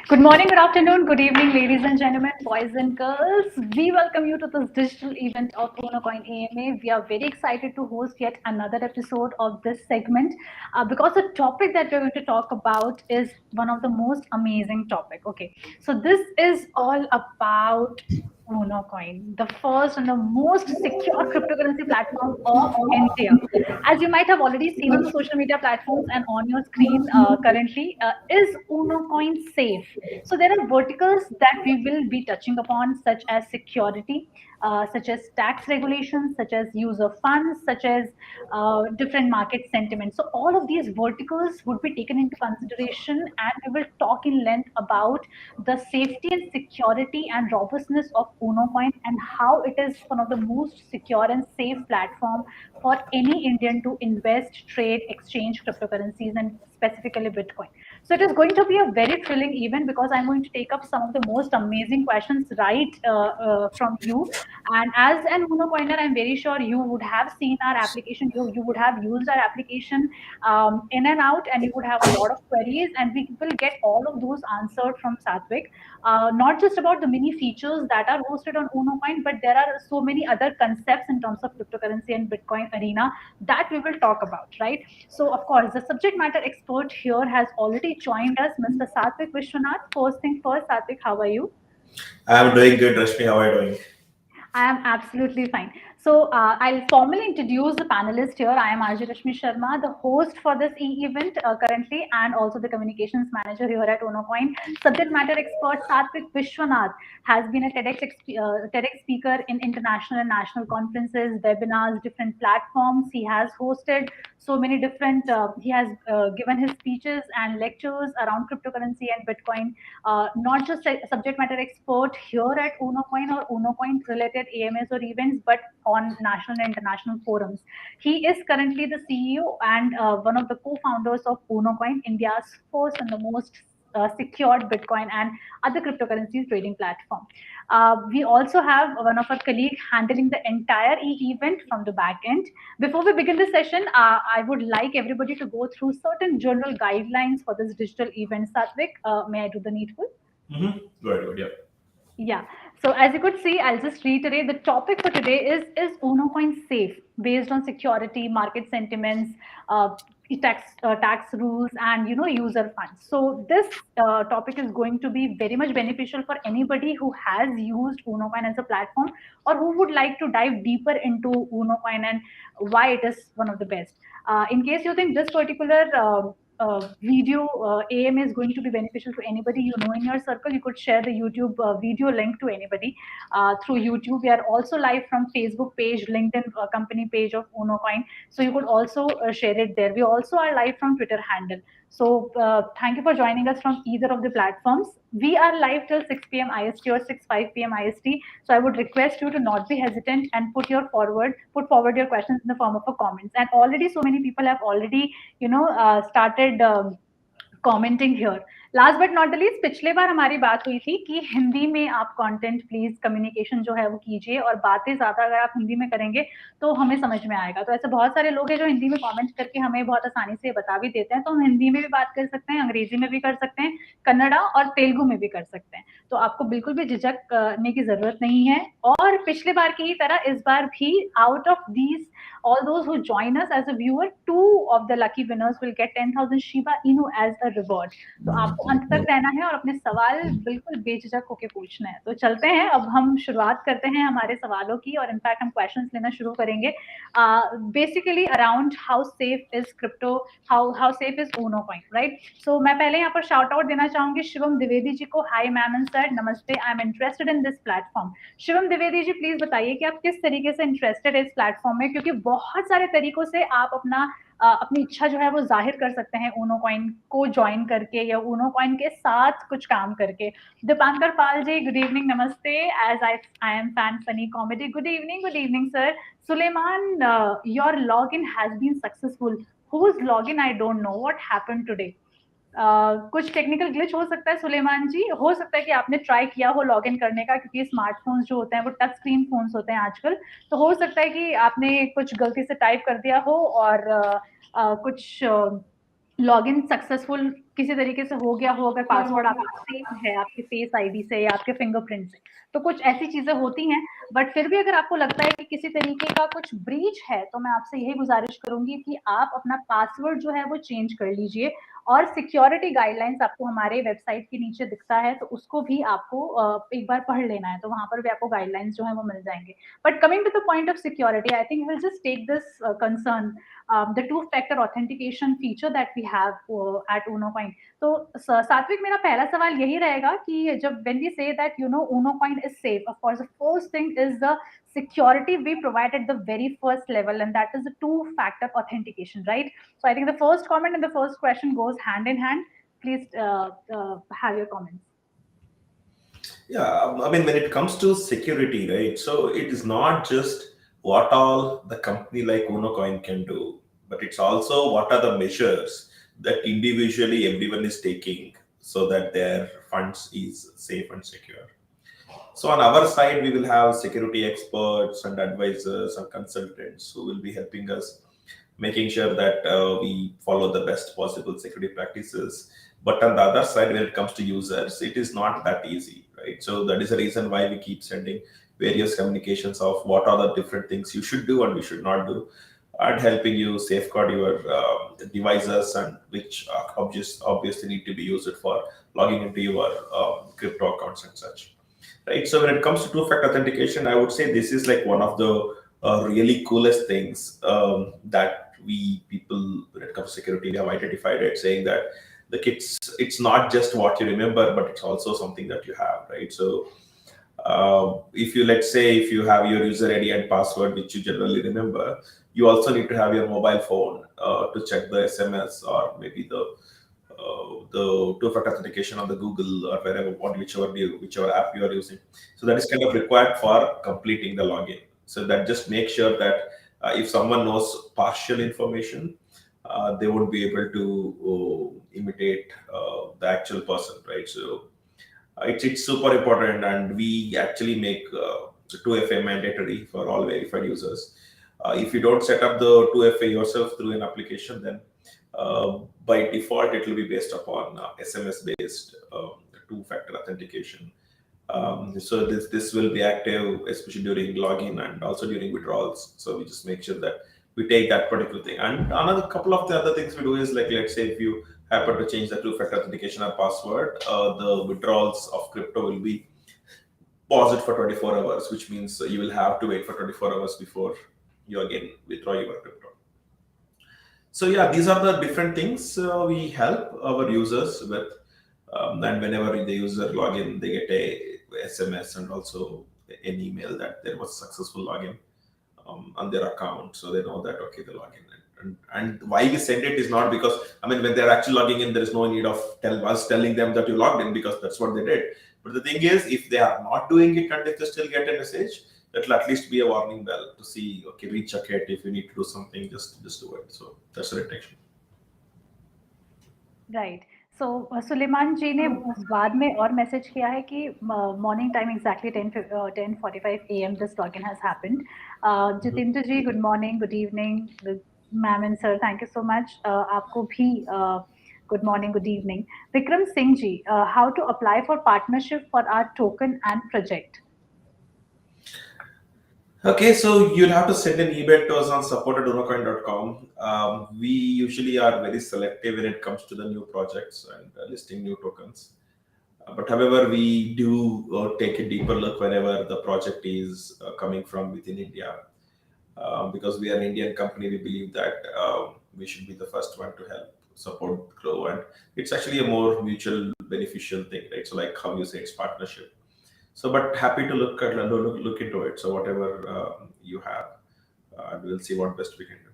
Good morning, good afternoon, good evening, ladies and gentlemen, boys and girls. We welcome you to this digital event of Unocoin AMA. We are very excited to host yet another episode of this segment because the topic that we're going to talk about is one of the most amazing topic. Okay, so this is all about Unocoin, the first and the most secure cryptocurrency platform of India. As you might have already seen on the social media platforms and on your screen currently, is Unocoin safe? So there are verticals that we will be touching upon, such as security, such as tax regulations, such as use of funds, such as different market sentiments. So all of these verticals would be taken into consideration, and we will talk in length about the safety and security and robustness of Unocoin and how it is one of the most secure and safe platform for any Indian to invest, trade, exchange cryptocurrencies, and specifically Bitcoin. So it is going to be a very thrilling event because I'm going to take up some of the most amazing questions right from you. And as an Uno coiner, I'm very sure you would have seen our application. You would have used our application in and out, and you would have a lot of queries, and we will get all of those answered from Satvik. Not just about the many features that are hosted on Unocoin, but there are so many other concepts in terms of cryptocurrency and Bitcoin arena that we will talk about, right? So, of course, the subject matter expert here has already joined us, Mr. Satvik Vishwanath. First thing first, Satvik, how are you? I'm doing good, Rashmi. How are you doing? I am absolutely fine. So I'll formally introduce the panelist here. I am Arjun Rashmi Sharma, the host for this e-event currently, and also the communications manager here at Unocoin. Subject matter expert Satvik Vishwanath has been a TEDx speaker in international and national conferences, webinars, different platforms. He has hosted so many different. He has given his speeches and lectures around cryptocurrency and Bitcoin, not just a subject matter expert here at Unocoin or Unocoin related AMAs or events, but on national and international forums. He is currently the CEO and one of the co-founders of Unocoin, India's first and the most secured Bitcoin and other cryptocurrencies trading platform. We also have one of our colleagues handling the entire event from the back end. Before we begin the session, I would like everybody to go through certain general guidelines for this digital event. Satvik, may I do the needful? Good. Yeah. Yeah. So as you could see, I'll just reiterate the topic for today is Unocoin safe based on security, market sentiments, uh, tax rules, and user funds. So this topic is going to be very much beneficial for anybody who has used Unocoin as a platform or who would like to dive deeper into Unocoin and why it is one of the best. In case you think this particular video AM is going to be beneficial to anybody you know in your circle, you could share the YouTube video link to anybody through YouTube. We are also live from Facebook page, LinkedIn company page of Unocoin, so you could also share it there. We also are live from Twitter handle. So thank you for joining us from either of the platforms. We are live till 6 p.m. IST or 6:05 p.m. IST. So I would request you to not be hesitant and put forward your questions in the form of a comments. And already so many people have already started commenting here. Last but not the least, पिछले बार हमारी बात हुई थी कि हिंदी में आप content please communication जो है वो कीजिए और बातें ज्यादा अगर आप हिंदी में करेंगे तो हमें समझ में आएगा. तो ऐसे बहुत सारे लोग हैं जो हिंदी में कमेंट करके हमें बहुत आसानी से बता भी देते हैं, तो हम हिंदी में भी बात कर सकते हैं, अंग्रेजी में भी कर सकते हैं, कन्नड़ा और तेलुगु में भी कर सकते हैं. तो आपको बिल्कुल भी झिझक करने की जरूरत नहीं है. और पिछले बार की ही तरह इस बार भी out of these all those who join us as a viewer, two of the lucky winners will get 10,000 Shiba Inu as a reward. तो आपको अंत तक रहना है और अपने सवाल बिल्कुल बेझिझक होकर पूछना है. तो चलते हैं, अब हम शुरुआत करते हैं हमारे सवालों की और इनफैक्ट हम क्वेश्चंस लेना शुरू करेंगे. Basically around how safe is crypto, how safe is Unocoin, right? So मैं पहले यहाँ पर शाउट आउट देना चाहूंगी शिवम द्विवेदी जी को. High ma'am and sir, namaste. I am interested in this platform. Shivam Dwivedi ji, please बताइए कि आप किस तरीके से इंटरेस्टेड है इस प्लेटफॉर्म में, क्योंकि बहुत सारे तरीकों से आप अपनी इच्छा जो है वो जाहिर कर सकते हैं ऊनो कॉइन को ज्वाइन करके या ऊनो कॉइन के साथ कुछ काम करके. Dipankar Pal ji, good evening, namaste. As I am fan funny comedy, good evening sir. Suleman, your log in has been successful. Whose log in? I don't know what happened today. कुछ technical glitch हो सकता है सुलेमान जी. हो सकता है कि आपने ट्राई किया हो लॉग इन करने का, क्योंकि स्मार्टफोन्स जो होते हैं वो टच स्क्रीन फोन्स होते हैं आजकल. तो हो सकता है कि आपने कुछ गलती से टाइप कर दिया हो और कुछ लॉगिन सक्सेसफुल किसी तरीके से हो गया हो, अगर पासवर्ड आपका सेम है आपके फेस आईडी से या आपके फिंगरप्रिंट से, तो कुछ ऐसी चीजें होती हैं। बट फिर भी अगर आपको लगता है कि किसी तरीके का कुछ ब्रीच है, तो मैं आपसे यही गुजारिश करूंगी कि आप अपना पासवर्ड जो है वो चेंज कर लीजिए। और सिक्योरिटी गाइडलाइंस आपको हमारे वेबसाइट के नीचे दिखता है, तो उसको भी आपको एक बार पढ़ लेना है, तो वहां पर भी आपको गाइडलाइंस जो है वो मिल जाएंगे। But coming to the point of security, I think will just take this concern, the two-factor authentication feature that we have at Unocoin. तो सात्विक, मेरा पहला सवाल यही रहेगा कि जब when we say that Unocoin is safe, of course the first thing is the security we provide at the very first level, and that is the two-factor authentication, right? So I think the first comment and the first question goes hand in hand. Please have your comments. Yeah, I mean, when it comes to security, right? So it is not just what all the company like Unocoin can do, but it's also what are the measures that individually everyone is taking so that their funds is safe and secure. So on our side, we will have security experts and advisors and consultants who will be helping us, making sure that we follow the best possible security practices. But on the other side, when it comes to users, it is not that easy, right? So that is the reason why we keep sending various communications of what are the different things you should do and we should not do, and helping you safeguard your devices and which obviously need to be used for logging into your crypto accounts and such, right? So when it comes to two-factor authentication, I would say this is like one of the really coolest things that we people, when it comes to security, we have identified it, saying that the kits, it's not just what you remember, but it's also something that you have, right? So if you, let's say, if you have your user ID and password, which you generally remember, you also need to have your mobile phone to check the SMS or maybe the two-factor authentication on the Google or wherever, whichever app you are using. So that is kind of required for completing the login. So that just makes sure that if someone knows partial information, they won't be able to imitate the actual person, right? So it's super important, and we actually make 2FA mandatory for all verified users. If you don't set up the 2FA yourself through an application, then by default it will be based upon SMS based two-factor authentication. So this will be active especially during login and also during withdrawals. So we just make sure that we take that particular thing. And another couple of the other things we do is, like, let's say if you happen to change the two-factor authentication or password, the withdrawals of crypto will be paused for 24 hours, which means you will have to wait for 24 hours before you again withdraw your crypto. So yeah, these are the different things we help our users with. And whenever the user login, they get a SMS and also an email that there was successful login on their account, so they know that okay, the login. And why we send it is not because, I mean, when they're actually logging in, there is no need of us telling them that you logged in, because that's what they did. But the thing is, if they are not doing it and if they still get a message, that'll at least be a warning bell to see, okay, recheck it. If you need to do something, just do it. So that's the intention. Right. So Suleman ji ने बाद में और message किया है कि morning time exactly 10:45 AM this login has happened. Jitendra ji, good morning, good evening. Ma'am and sir, thank you so much. आपको भी good morning, good evening. Vikram Singh ji, how to apply for partnership for our token and project? Okay, so you'll have to send an email to us on support@unocoin.com. We usually are very selective when it comes to the new projects and listing new tokens. But however, we do take a deeper look whenever the project is coming from within India. Because we are an Indian company, we believe that we should be the first one to help support grow. And it's actually a more mutual beneficial thing, right? So like how you say, it's partnership. So, but happy to look into it. So whatever you have, we'll see what best we can do.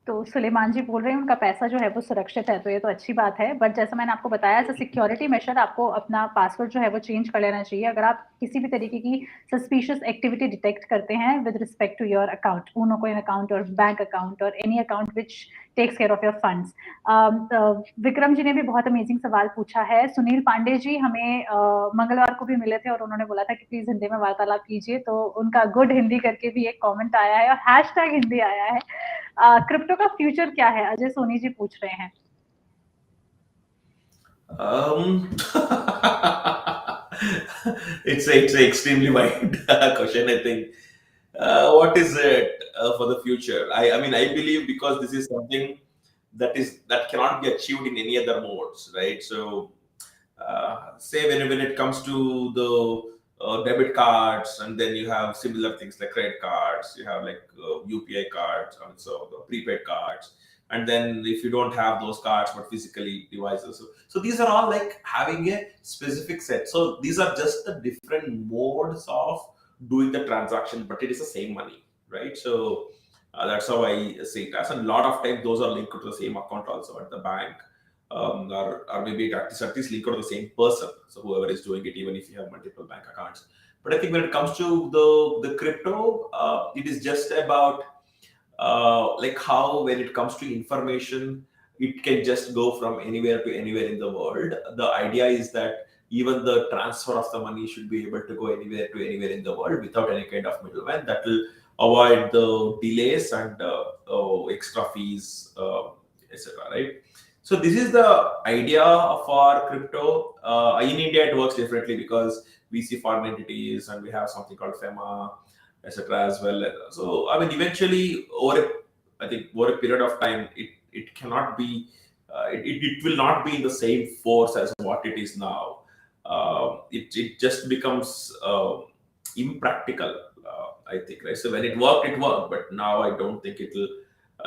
तो सुलेमान जी बोल रहे हैं उनका पैसा जो है वो सुरक्षित है, तो ये तो अच्छी बात है। बट जैसा मैंने आपको बताया, एज अ सिक्योरिटी मेजर आपको अपना पासवर्ड जो है वो चेंज कर लेना चाहिए। अगर आप किसी भी तरीके की सस्पिशियस एक्टिविटी डिटेक्ट करते हैं with respect to your account, Unocoin account और बैंक अकाउंट और any account which takes care of your funds. Vikram ji ने भी बहुत अमेजिंग सवाल पूछा है। सुनील पांडे जी हमें मंगलवार को भी मिले थे और उन्होंने बोला था कि प्लीज हिंदी में वार्तालाप कीजिए, तो उनका गुड हिंदी करके भी एक कमेंट आया है और हैशटैग हिंदी आया है। क्रिप्टो का फ्यूचर क्या है, अजय सोनी जी पूछ रहे हैं। It's an extremely wide question, I think. What is it for the future? I mean, I believe because this is something that cannot be achieved in any other modes, right? So, say when it comes to the debit cards, and then you have similar things like credit cards, you have like UPI cards, also the prepaid cards, and then if you don't have those cards but physically devices, so these are all like having a specific set. So these are just the different modes of doing the transaction, but it is the same money, right? So that's how I see it as. And a lot of times those are linked to the same account also at the bank, or maybe at least linked to the same person. So whoever is doing it, even if you have multiple bank accounts. But I think when it comes to the crypto, it is just about like how when it comes to information, it can just go from anywhere to anywhere in the world. The idea is that even the transfer of the money should be able to go anywhere to anywhere in the world without any kind of middleman. That will avoid the delays and extra fees, etc. Right. So this is the idea for crypto. In India, it works differently because we see foreign entities and we have something called FEMA, etc. as well. So I mean, eventually, I think over a period of time, it cannot be, it will not be in the same force as what it is now. It just becomes impractical, I think, right? So when it worked, but now I don't think it will,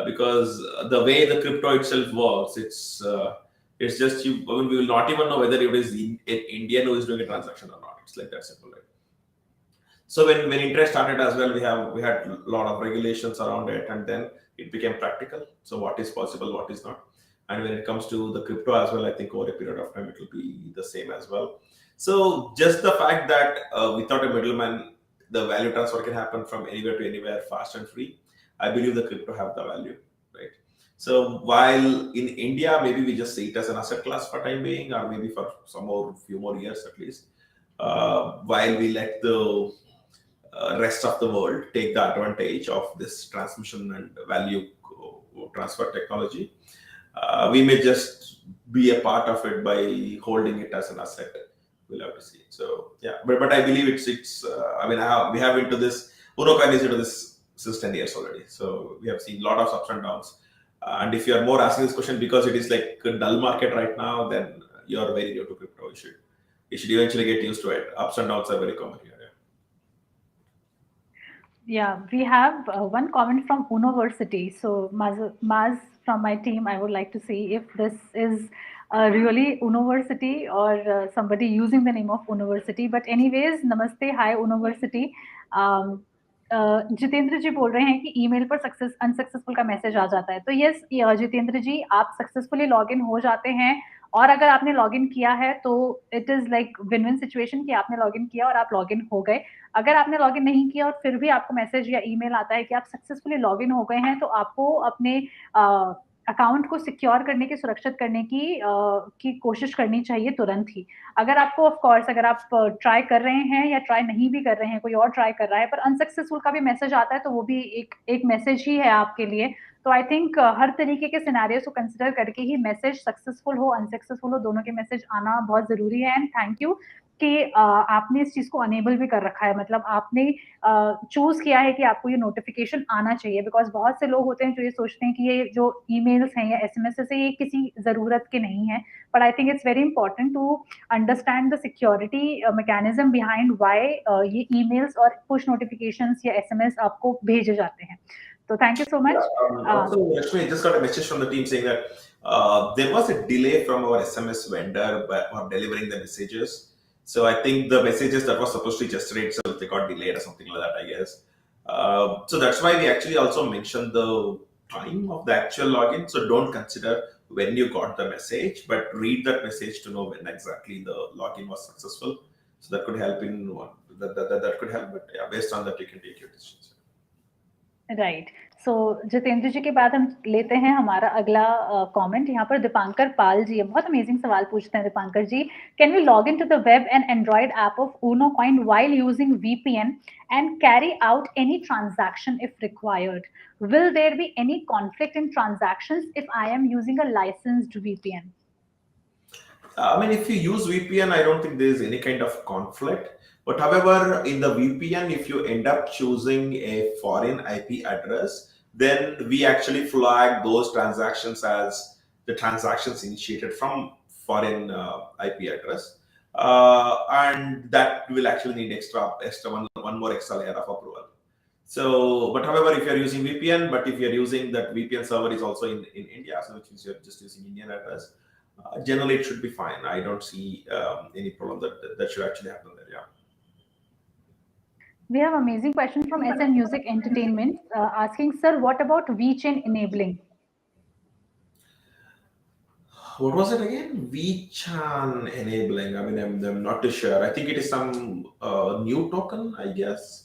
because the way the crypto itself works, it's just you. I mean, we will not even know whether it is an Indian who is doing a transaction or not. It's like that simple, right? So when interest started as well, we had a lot of regulations around it, and then it became practical. So what is possible, what is not, and when it comes to the crypto as well, I think over a period of time it will be the same as well. So just the fact that without a middleman, the value transfer can happen from anywhere to anywhere, fast and free. I believe the crypto have the value, right? So while in India, maybe we just see it as an asset class for time being, or maybe for some more few more years at least, while we let the rest of the world take the advantage of this transmission and value transfer technology. We may just be a part of it by holding it as an asset. We'll have to see. So yeah, but I believe it's. I mean, we have into this. Unocoin is into this since 10 years already. So we have seen a lot of ups and downs. And if you are more asking this question because it is like a dull market right now, then you are very new to crypto. You should eventually get used to it. Ups and downs are very common here. Yeah, we have one comment from University. So, Maz from my team, I would like to see if this is really University or somebody using the name of University. But anyways, namaste, hi University. Um, Jitendra जी बोल रहे हैं कि email पर success unsuccessful का message आ जाता है, तो yes Jitendra जी, आप सक्सेसफुली लॉग इन हो जाते हैं, और अगर आपने लॉग इन किया है तो it is like win win situation कि आपने लॉग इन किया और आप लॉग इन हो गए। अगर आपने लॉगिन नहीं किया और फिर भी आपको मैसेज या ईमेल आता है कि आप सक्सेसफुली लॉगिन हो गए हैं, तो आपको अपने अकाउंट को सिक्योर करने की, सुरक्षित करने की कोशिश करनी चाहिए तुरंत ही। अगर आपको ऑफ कोर्स अगर आप ट्राई कर रहे हैं या ट्राई नहीं भी कर रहे हैं, कोई और ट्राई कर रहा है पर अनसक्सेसफुल का भी मैसेज आता है, तो वो भी एक मैसेज ही है आपके लिए। तो आई थिंक हर तरीके के सिनेरियोस को कंसिडर करके ही मैसेज सक्सेसफुल हो अनसक्सेसफुल हो, दोनों के मैसेज आना बहुत ज़रूरी है। एंड थैंक यू कि आपने इस चीज़ को अनेबल भी कर रखा है, मतलब आपने चूज़ किया है कि आपको ये नोटिफिकेशन आना चाहिए, बिकॉज बहुत से लोग होते हैं जो ये सोचते हैं कि ये जो ईमेल्स हैं या एसएमएस है ये किसी ज़रूरत के नहीं है, but I think it's very important to understand the security mechanism behind why ये ईमेल्स और पुश नोटिफिकेशंस या एसएमएस आपको भेजे जाते हैं। So thank you so much. Also, Lakshmi, I just got a message from the team saying that there was a delay from our SMS vendor of delivering the messages. So I think the messages that was supposed to reach yesterday itself, they got delayed or something like that, I guess. So that's why we actually also mentioned the time of the actual login. So don't consider when you got the message, but read that message to know when exactly the login was successful. So that could help in one. That could help, but yeah, based on that, you can take your decisions. Right. सो जितेंद्र जी के बाद हम लेते हैं हमारा अगला comment. यहाँ पर दीपांकर पाल जी है, बहुत अमेजिंग सवाल पूछते हैं Deepankar ji. Can we log in to the web and Android app of Unocoin while using VPN and carry out any transaction if required? Will there be any conflict in transactions if I am using a licensed VPN? I mean, if you use VPN, I don't think there is any kind of conflict. But however, in the VPN, if you end up choosing a foreign IP address, then we actually flag those transactions as the transactions initiated from foreign IP address, and that will actually need extra one more extra layer of approval. So, but however, if you're using VPN, but if you're using that VPN server is also in India, so which means you're just using Indian address, generally it should be fine. I don't see any problem that should actually happen there. Yeah. We have amazing question from SN Music Entertainment asking, sir, what about VChain enabling? What was it again? VChan enabling. I mean, I'm not too sure. I think it is some new token, I guess.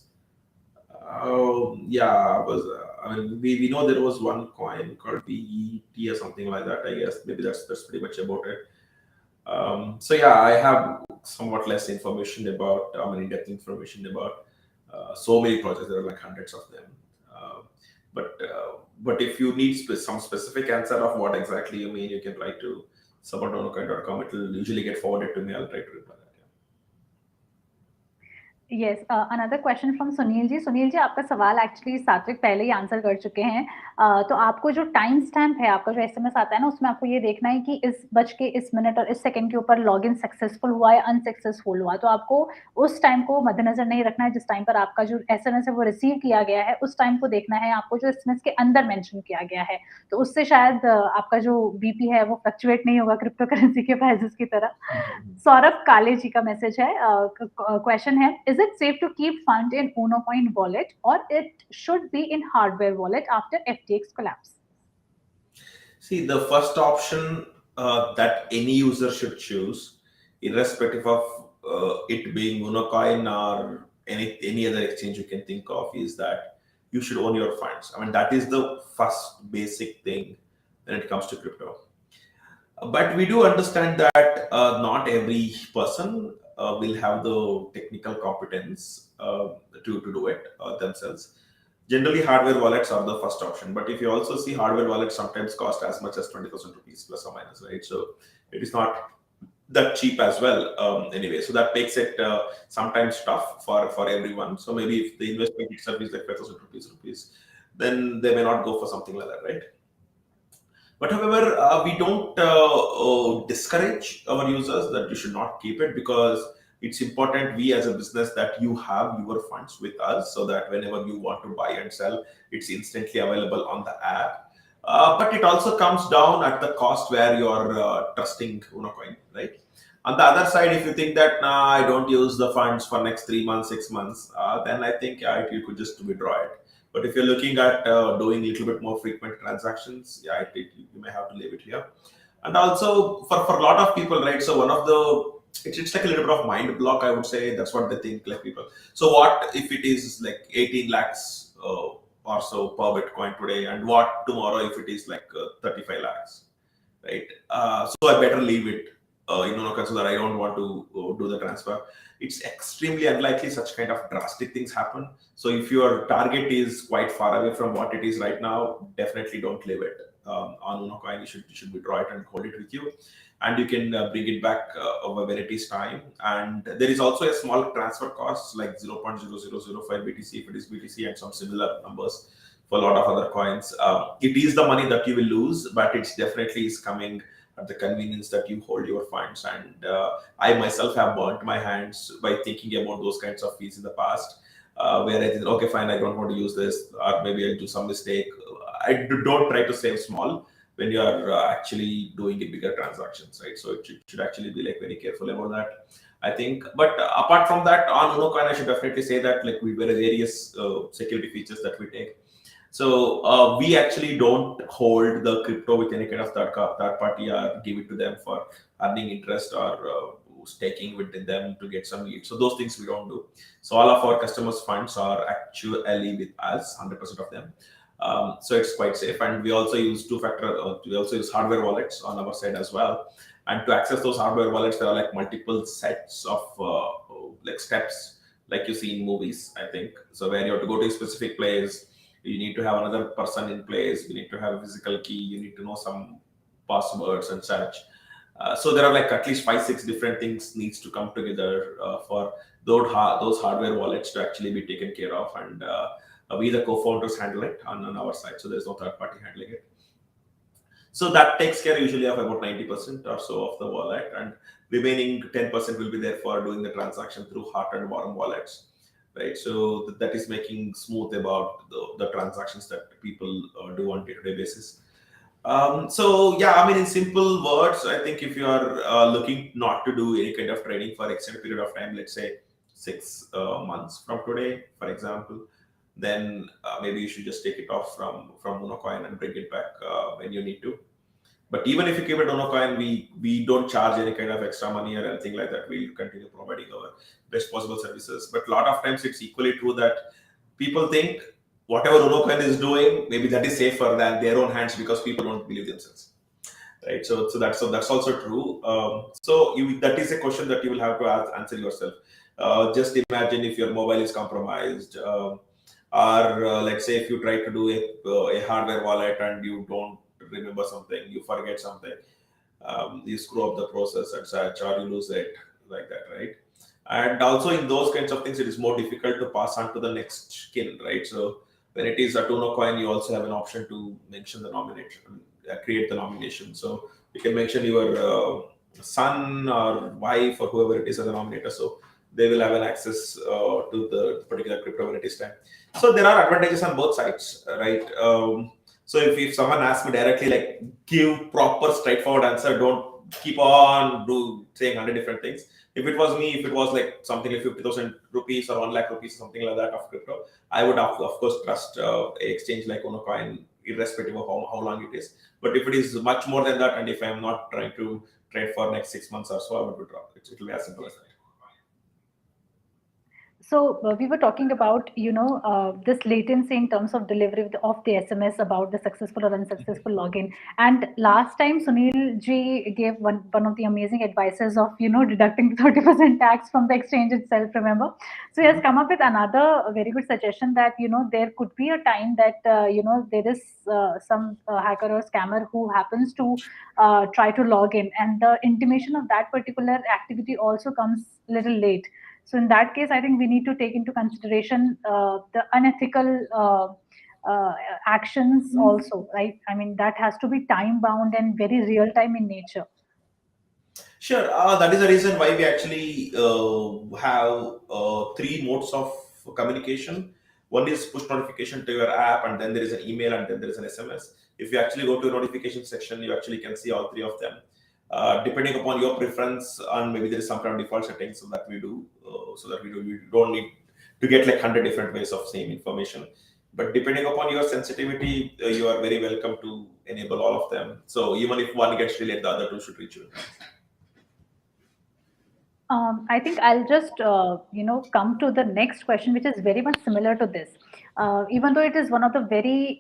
Yeah, was. I mean, we know there was one coin called BET or something like that. I guess maybe that's pretty much about it. So yeah, I have somewhat less information about, I mean, in-depth information about so many projects. There are like hundreds of them. Uh, but if you need some specific answer of what exactly you mean, you can write to support.unocoin.com. It will usually get forwarded to me. I'll try to reply that. Yes, another question from Sunil ji. Sunil ji, आपका सवाल actually सात्विक पहले ही answer कर चुके हैं। तो आपको जो टाइम स्टैम्प है, आपका जो एसएमएस आता है ना, उसमें आपको ये देखना है कि इस बज के इस मिनट और इस सेकंड के ऊपर लॉगिन सक्सेसफुल हुआ या अनसक्सेसफुल हुआ। तो आपको उस टाइम को मद्देनजर नहीं रखना है जिस टाइम पर आपका जो एसएमएस है वो रिसीव किया गया है, उस टाइम को देखना है आपको जो एसएमएस के अंदर मेंशन किया गया है। तो उससे शायद आपका जो बीपी है वो फ्लक्चुएट नहीं होगा क्रिप्टो करेंसी के प्राइसेस की तरह। Yeah. सौरभ काले जी का मैसेज है, क्वेश्चन है, is it safe to keep fund in Unocoin wallet or it should be in hardware wallet after FTX collapse? See, the first option that any user should choose, irrespective of it being Unocoin or any other exchange you can think of, is that you should own your funds. I mean, that is the first basic thing when it comes to crypto. But we do understand that not every person will have the technical competence to do it themselves. Generally, hardware wallets are the first option. But if you also see, hardware wallets sometimes cost as much as 20,000 rupees plus or minus, right? So it is not that cheap as well, anyway. So that makes it sometimes tough for everyone. So maybe if the investment itself is like 5,000 rupees, then they may not go for something like that, right? But however, we don't discourage our users that you should not keep it, because it's important, we as a business, that you have your funds with us, so that whenever you want to buy and sell, it's instantly available on the app. But it also comes down at the cost where you're trusting Unocoin, right? On the other side, if you think that, nah, I don't use the funds for next 3 months, 6 months, then I think, yeah, you could just withdraw it. But if you're looking at doing a little bit more frequent transactions, yeah, you may have to leave it here. And also for a lot of people, right? So one of the, it's like a little bit of mind block, I would say. That's what they think, like people. So what if it is like 18 lakhs or so per Bitcoin today, and what tomorrow if it is like 35 lakhs, right? So I better leave it so that I don't want to do the transfer. It's extremely unlikely such kind of drastic things happen. So if your target is quite far away from what it is right now, definitely don't leave it on Unocoin. You should withdraw it and hold it with you, and you can bring it back over when it is time. And there is also a small transfer cost like 0.0005 BTC if it is BTC, and some similar numbers for a lot of other coins. It is the money that you will lose, but it's definitely is coming at the convenience that you hold your funds. And I myself have burnt my hands by thinking about those kinds of fees in the past, where I think, okay, fine, I don't want to use this, or maybe I'll do some mistake. Don't try to save small when you are actually doing a bigger transactions, right? So it should actually be like very careful about that, I think. But apart from that, on Unocoin, I should definitely say that like we there are various security features that we take. So we actually don't hold the crypto with any kind of third party or give it to them for earning interest or staking within them to get some yield. So those things we don't do. So all of our customers' funds are actually with us, 100% of them. So it's quite safe. And we also use two-factor. We also use hardware wallets on our side as well. And to access those hardware wallets, there are like multiple sets of like steps, like you see in movies, I think. So where you have to go to a specific place, you need to have another person in place. You need to have a physical key. You need to know some passwords and such. So there are like at least 5 6 different things needs to come together for those hardware wallets to actually be taken care of, and we the co-founders handle it on our side. So there's no third party handling it. So that takes care usually of about 90% or so of the wallet, and remaining 10% will be there for doing the transaction through hot and warm wallets, right? So that is making smooth about the transactions that people do on day-to-day basis. So yeah, I mean, in simple words, I think if you are looking not to do any kind of trading for extended period of time, let's say 6 months from today, for example, then maybe you should just take it off from Unocoin and bring it back when you need to. But even if you keep it on a coin, we don't charge any kind of extra money or anything like that. We'll continue providing our best possible services. But a lot of times it's equally true that people think whatever Unocoin is doing, maybe that is safer than their own hands because people don't believe themselves, right? So that's also true. So that is a question that you will have to answer yourself. Just imagine if your mobile is compromised, or let's say if you try to do a hardware wallet and you don't remember something, you forget something, you screw up the process and such, or you lose it, like that, right? And also in those kinds of things, it is more difficult to pass on to the next kin, right? So when it is a Tuno coin, you also have an option to mention the nomination, create the nomination. So you can mention your son or wife or whoever it is as a nominator. So they will have an access to the particular crypto when it is time. So there are advantages on both sides, right? So if someone asks me directly, like, give proper straightforward answer, don't keep on saying 100 different things. If it was me, if it was like something like 50,000 rupees or 1 lakh rupees, something like that of crypto, I would of course trust a exchange like Unocoin, irrespective of how long it is. But if it is much more than that, and if I'm not trying to trade for next 6 months or so, I would withdraw. It will be as simple as that. So we were talking about, this latency in terms of delivery of the SMS about the successful or unsuccessful login. And last time Sunil ji gave one of the amazing advices of, deducting 30% tax from the exchange itself, remember? So he has come up with another very good suggestion that, there could be a time that, there is some hacker or scammer who happens to try to log in, and the intimation of that particular activity also comes little late. So in that case, I think we need to take into consideration the unethical actions also, right? I mean, that has to be time bound and very real time in nature. Sure. That is the reason why we actually have three modes of communication. One is push notification to your app, and then there is an email, and then there is an SMS. If you actually go to a notification section, you actually can see all three of them. Depending upon your preference, and maybe there is some kind of default settings so that we do, we don't need to get like 100 different ways of same information. But depending upon your sensitivity, you are very welcome to enable all of them. So even if one gets delayed, the other two should reach you. I think I'll just, come to the next question, which is very much similar to this. Even though it is one of the very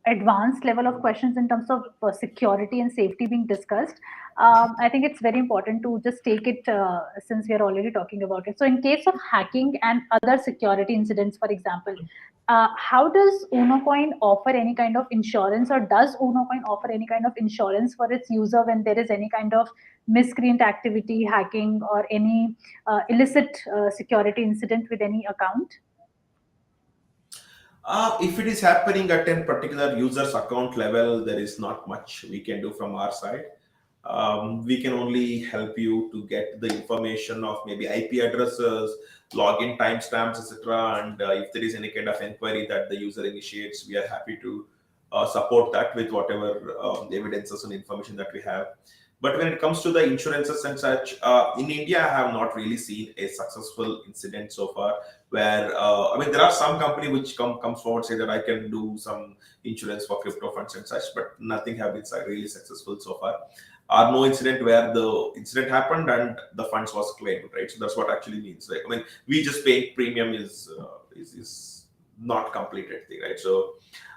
advanced level of questions in terms of security and safety being discussed, I think it's very important to just take it since we are already talking about it. So, in case of hacking and other security incidents, for example, how does Unocoin offer any kind of insurance, or does Unocoin offer any kind of insurance for its user when there is any kind of miscreant activity, hacking, or any illicit security incident with any account? If it is happening at a particular user's account level, there is not much we can do from our side. We can only help you to get the information of maybe IP addresses, login timestamps, etc. And if there is any kind of inquiry that the user initiates, we are happy to support that with whatever evidences and information that we have. But when it comes to the insurances and such, in India, I have not really seen a successful incident so far. Where I mean, there are some company which comes forward say that I can do some insurance for crypto funds and such, but nothing have been really successful so far. Or no incident where the incident happened and the funds was claimed, right? So that's what actually means. Like, I mean, we just paying premium is not completed thing, right? So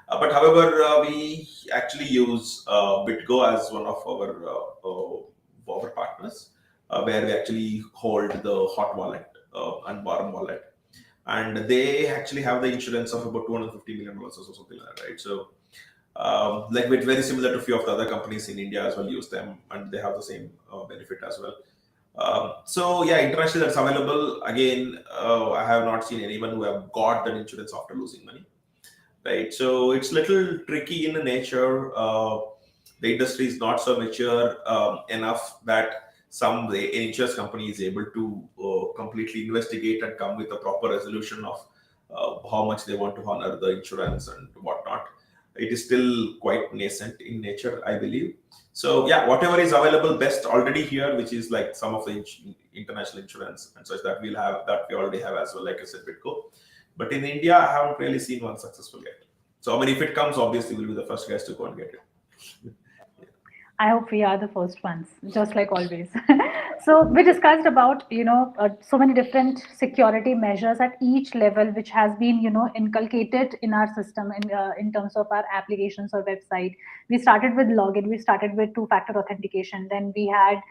But however, we actually use BitGo as one of our partners, where we actually hold the hot wallet and warm wallet, and they actually have the insurance of about $250 million or something like that, right? So like it's very similar to a few of the other companies in India as well use them, and they have the same benefit as well. So yeah, internationally that's available. Again, I have not seen anyone who have got that insurance after losing money, right? So it's little tricky in the nature. The industry is not so mature enough that some insurance company is able to completely investigate and come with a proper resolution of how much they want to honor the insurance and whatnot. It is still quite nascent in nature, I believe. So yeah, whatever is available best already here, which is like some of the international insurance and such that we'll have, that we already have as well, like I said, Bitco. But in India, I haven't really seen one successful yet. So I mean, if it comes, obviously we'll be the first guys to go and get it. I hope we are the first ones, just like always. So we discussed about so many different security measures at each level, which has been inculcated in our system in terms of our applications or website. We started with login, we started with two-factor authentication, then we had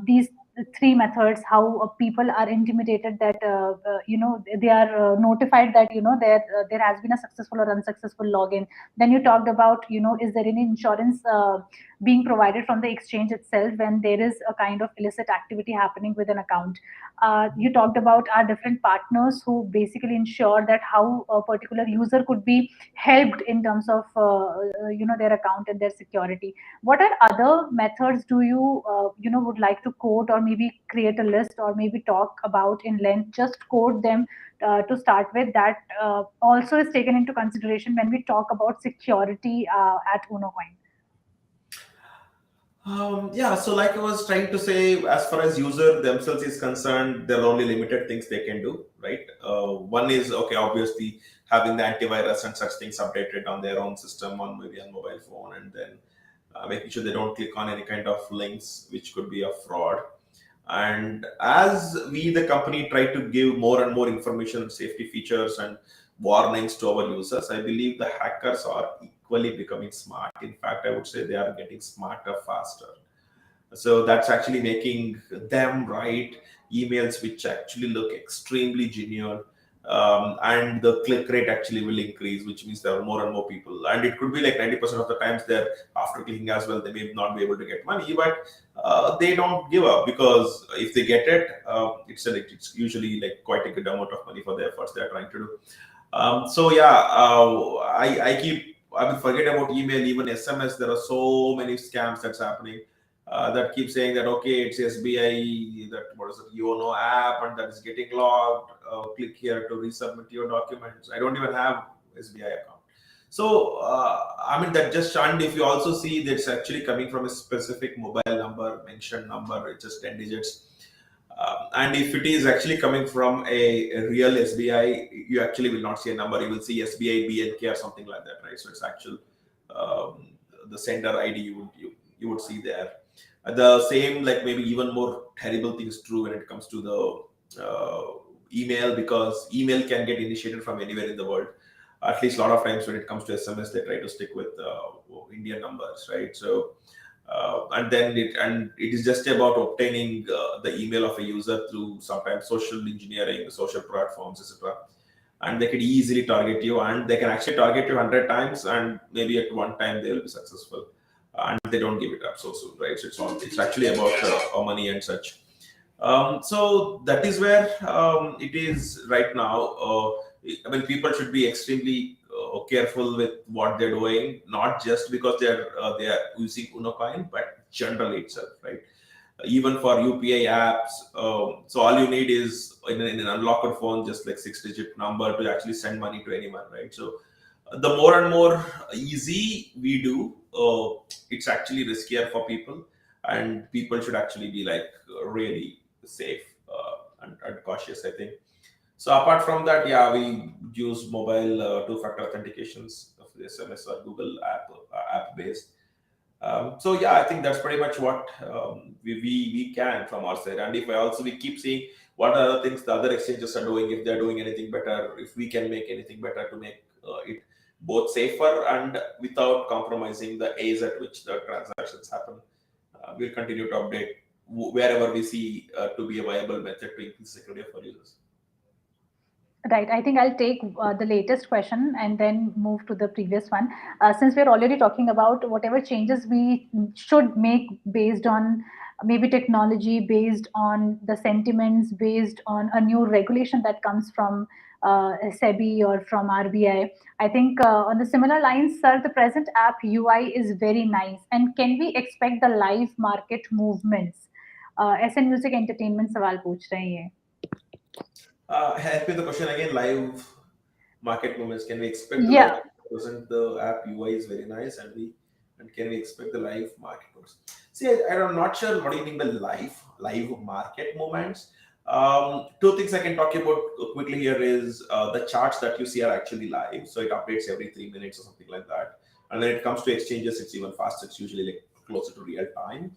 these three methods. How people are intimidated that they are notified that there has been a successful or unsuccessful login. Then you talked about is there any insurance being provided from the exchange itself when there is a kind of illicit activity happening with an account. You talked about our different partners who basically ensure that how a particular user could be helped in terms of their account and their security. What are other methods do you would like to quote, or maybe create a list, or maybe talk about in length? Just quote them to start with, that also is taken into consideration when we talk about security at Unocoin. Yeah, so like I was trying to say, as far as user themselves is concerned, there are only limited things they can do, right? One is, okay, obviously having the antivirus and such things updated on their own system, on maybe on mobile phone, and then making sure they don't click on any kind of links which could be a fraud. And as we, the company, try to give more and more information, safety features, and warnings to our users, I believe the hackers are equally becoming smart. In fact, I would say they are getting smarter faster. So that's actually making them write emails which actually look extremely genuine. And the click rate actually will increase, which means there are more and more people. And it could be like 90% of the times they're after clicking as well, they may not be able to get money, but they don't give up, because if they get it, it's usually like quite a good amount of money for the efforts they're trying to do. So yeah, I will forget about email, even SMS. There are so many scams that's happening that keep saying that okay, it's SBI, that what is it, Yono app, and that is getting logged. Click here to resubmit your documents. I don't even have SBI account. So I mean that just, and if you also see that's actually coming from a specific mobile number, mentioned number, it's just 10 digits. And if it is actually coming from a real SBI, you actually will not see a number. You will see SBI BNK or something like that, right? So it's actual um, the sender ID you would see there. The same, like maybe even more terrible things true when it comes to the email, because email can get initiated from anywhere in the world. At least a lot of times when it comes to SMS, they try to stick with Indian numbers, right? So and it is just about obtaining the email of a user through sometimes social engineering, social platforms, etc. And they can easily target you, and they can actually target you 100 times, and maybe at one time they will be successful, and they don't give it up so soon, right? So it's actually about money and such. So that is where it is right now. I mean, people should be extremely careful with what they're doing, not just because they are using Unocoin, but generally itself, right? Even for UPI apps, so all you need is in an unlocked phone, just like 6-digit number to actually send money to anyone, right? So the more and more easy we do, it's actually riskier for people, and people should actually be like really safe and cautious, I think. So apart from that, yeah, we use mobile two-factor authentications of the SMS or Google app based. So yeah, I think that's pretty much what we can from our side. And if I also we keep seeing what are the things the other exchanges are doing, if they're doing anything better, if we can make anything better to make it both safer and without compromising the ease at which the transactions happen. We'll continue to update wherever we see to be a viable method to increase security for users. Right. I think I'll take the latest question and then move to the previous one. Since we're already talking about whatever changes we should make based on maybe technology, based on the sentiments, based on a new regulation that comes from SEBI or from RBI. I think on the similar lines, sir, the present app UI is very nice. And can we expect the live market movements? SN Music Entertainment सवाल पूछ रहे हैं ये. Help me the question again. Live market movements. Can we expect the live Yeah. market? Present the app UI is very nice, and can we expect the live market movements? See, I'm not sure what do you mean by live market movements. Two things I can talk about quickly here is the charts that you see are actually live, so it updates every 3 minutes or something like that. And when it comes to exchanges, it's even faster. It's usually like closer to real time.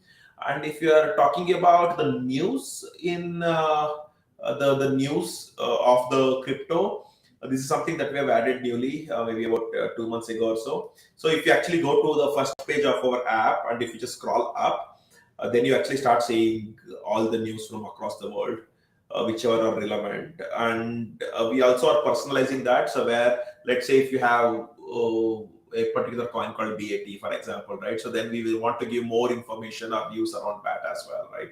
And if you are talking about the news in the news of the crypto, this is something that we have added newly, maybe about 2 months ago or so. So if you actually go to the first page of our app and if you just scroll up, then you actually start seeing all the news from across the world, whichever are relevant. And we also are personalizing that. So where, let's say if you have a particular coin called BAT, for example, right? So then we will want to give more information or news around that as well, right?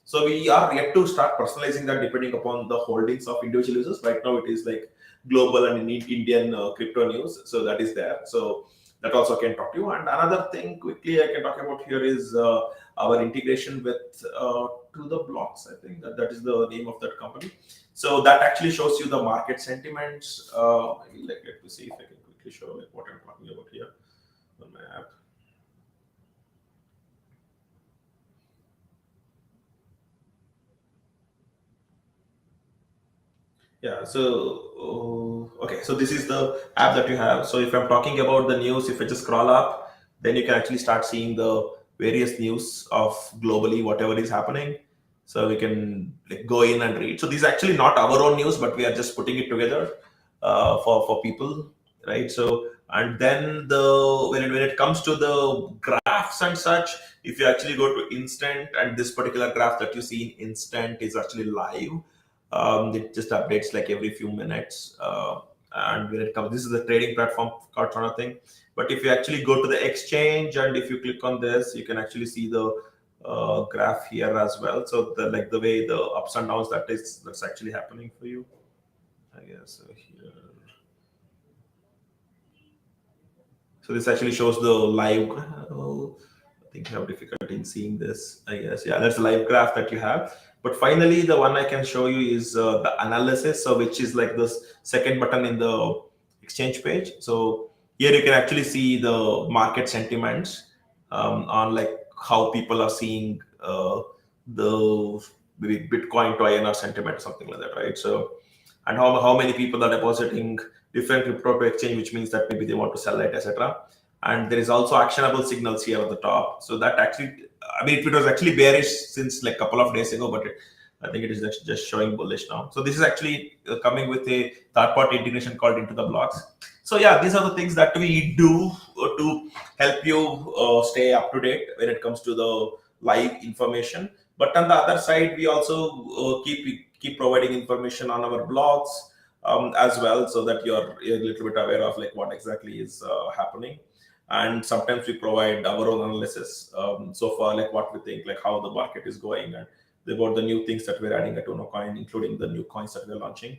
So we are yet to start personalizing that depending upon the holdings of individual users. Right now, it is like global and Indian crypto news. So that is there. So that also can talk to you. And another thing quickly I can talk about here is our integration with to the blocks. I think that is the name of that company. So that actually shows you the market sentiments. Let me see if I can quickly show like what I'm talking about here on my app. Yeah, so okay, so this is the app that you have. So if I'm talking about the news, if I just scroll up, then you can actually start seeing the various news of globally whatever is happening. So we can like go in and read. So this is actually not our own news, but we are just putting it together for people, right? So and then when it comes to the graphs and such, if you actually go to instant, and this particular graph that you see in instant is actually live. It just updates like every few minutes. And when it comes, this is the trading platform called thing. But if you actually go to the exchange and if you click on this, you can actually see the graph here as well. So the way the ups and downs that's actually happening for you. I guess here. So this actually shows the live. I think you have difficulty in seeing this. I guess yeah, that's a live graph that you have. But finally, the one I can show you is the analysis, so which is like this second button in the exchange page. So here you can actually see the market sentiments on like how people are seeing the maybe Bitcoin to INR sentiment or something like that, right? So and how many people are depositing different crypto to exchange, which means that maybe they want to sell it, etc. And there is also actionable signals here at the top. So that actually, I mean, it was actually bearish since like a couple of days ago, but I think it is just showing bullish now. So this is actually coming with a third-party integration called into the blocks. So yeah, these are the things that we do to help you stay up to date when it comes to the live information. But on the other side, we also keep providing information on our blogs as well, so that you're a little bit aware of like what exactly is happening. And sometimes we provide our own analysis so far, like what we think, like how the market is going, and about the new things that we're adding at Unocoin, including the new coins that we're launching.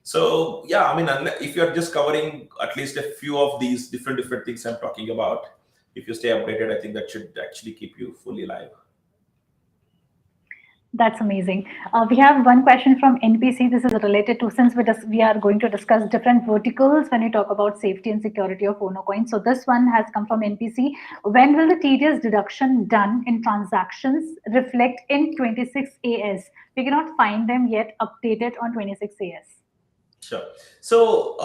So yeah, I mean, if you're just covering at least a few of these different things I'm talking about, if you stay updated, I think that should actually keep you fully live. That's amazing. We have one question from NPC. This is related to, since we are going to discuss different verticals when we talk about safety and security of Unocoin. So this one has come from NPC. When will the TDS deduction done in transactions reflect in 26 AS? We cannot find them yet updated on 26 AS. Sure. So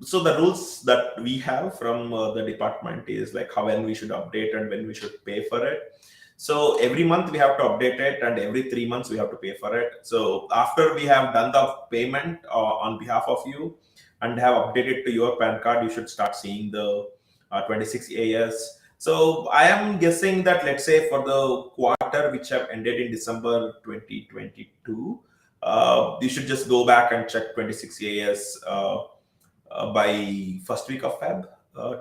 the rules that we have from the department is like how when we should update and when we should pay for it. So every month we have to update it, and every 3 months we have to pay for it. So after we have done the payment on behalf of you, and have updated to your PAN card, you should start seeing the 26 AS. So I am guessing that, let's say, for the quarter which have ended in December 2022, you should just go back and check 26 AS by first week of Feb,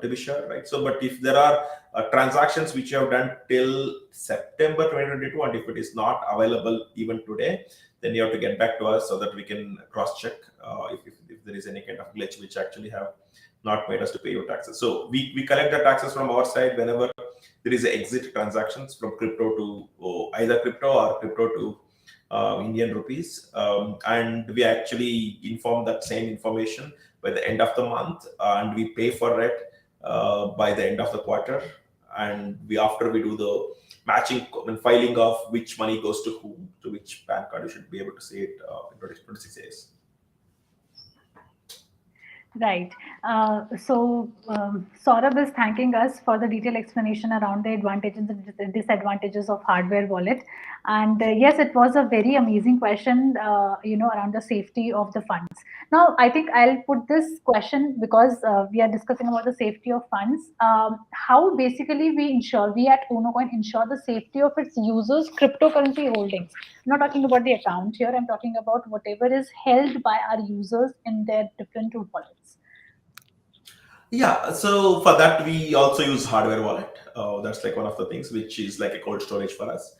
to be sure, right? So, but if there are transactions which you have done till September 2022, and if it is not available even today, then you have to get back to us so that we can cross check if there is any kind of glitch which actually have not made us to pay your taxes. So we collect the taxes from our side whenever there is a exit transactions from crypto to either crypto or crypto to Indian rupees, and we actually inform that same information by the end of the month, and we pay for it by the end of the quarter. And we after we do the matching and filing of which money goes to whom, to which PAN card, you should be able to see it in 26 days. Right. Saurabh is thanking us for the detailed explanation around the advantages and disadvantages of hardware wallet. And yes, it was a very amazing question, around the safety of the funds. Now, I think I'll put this question because we are discussing about the safety of funds. How basically we at Unocoin ensure the safety of its users' cryptocurrency holdings. I'm not talking about the account here. I'm talking about whatever is held by our users in their different wallets. Yeah, so for that we also use hardware wallet. That's like one of the things which is like a cold storage for us.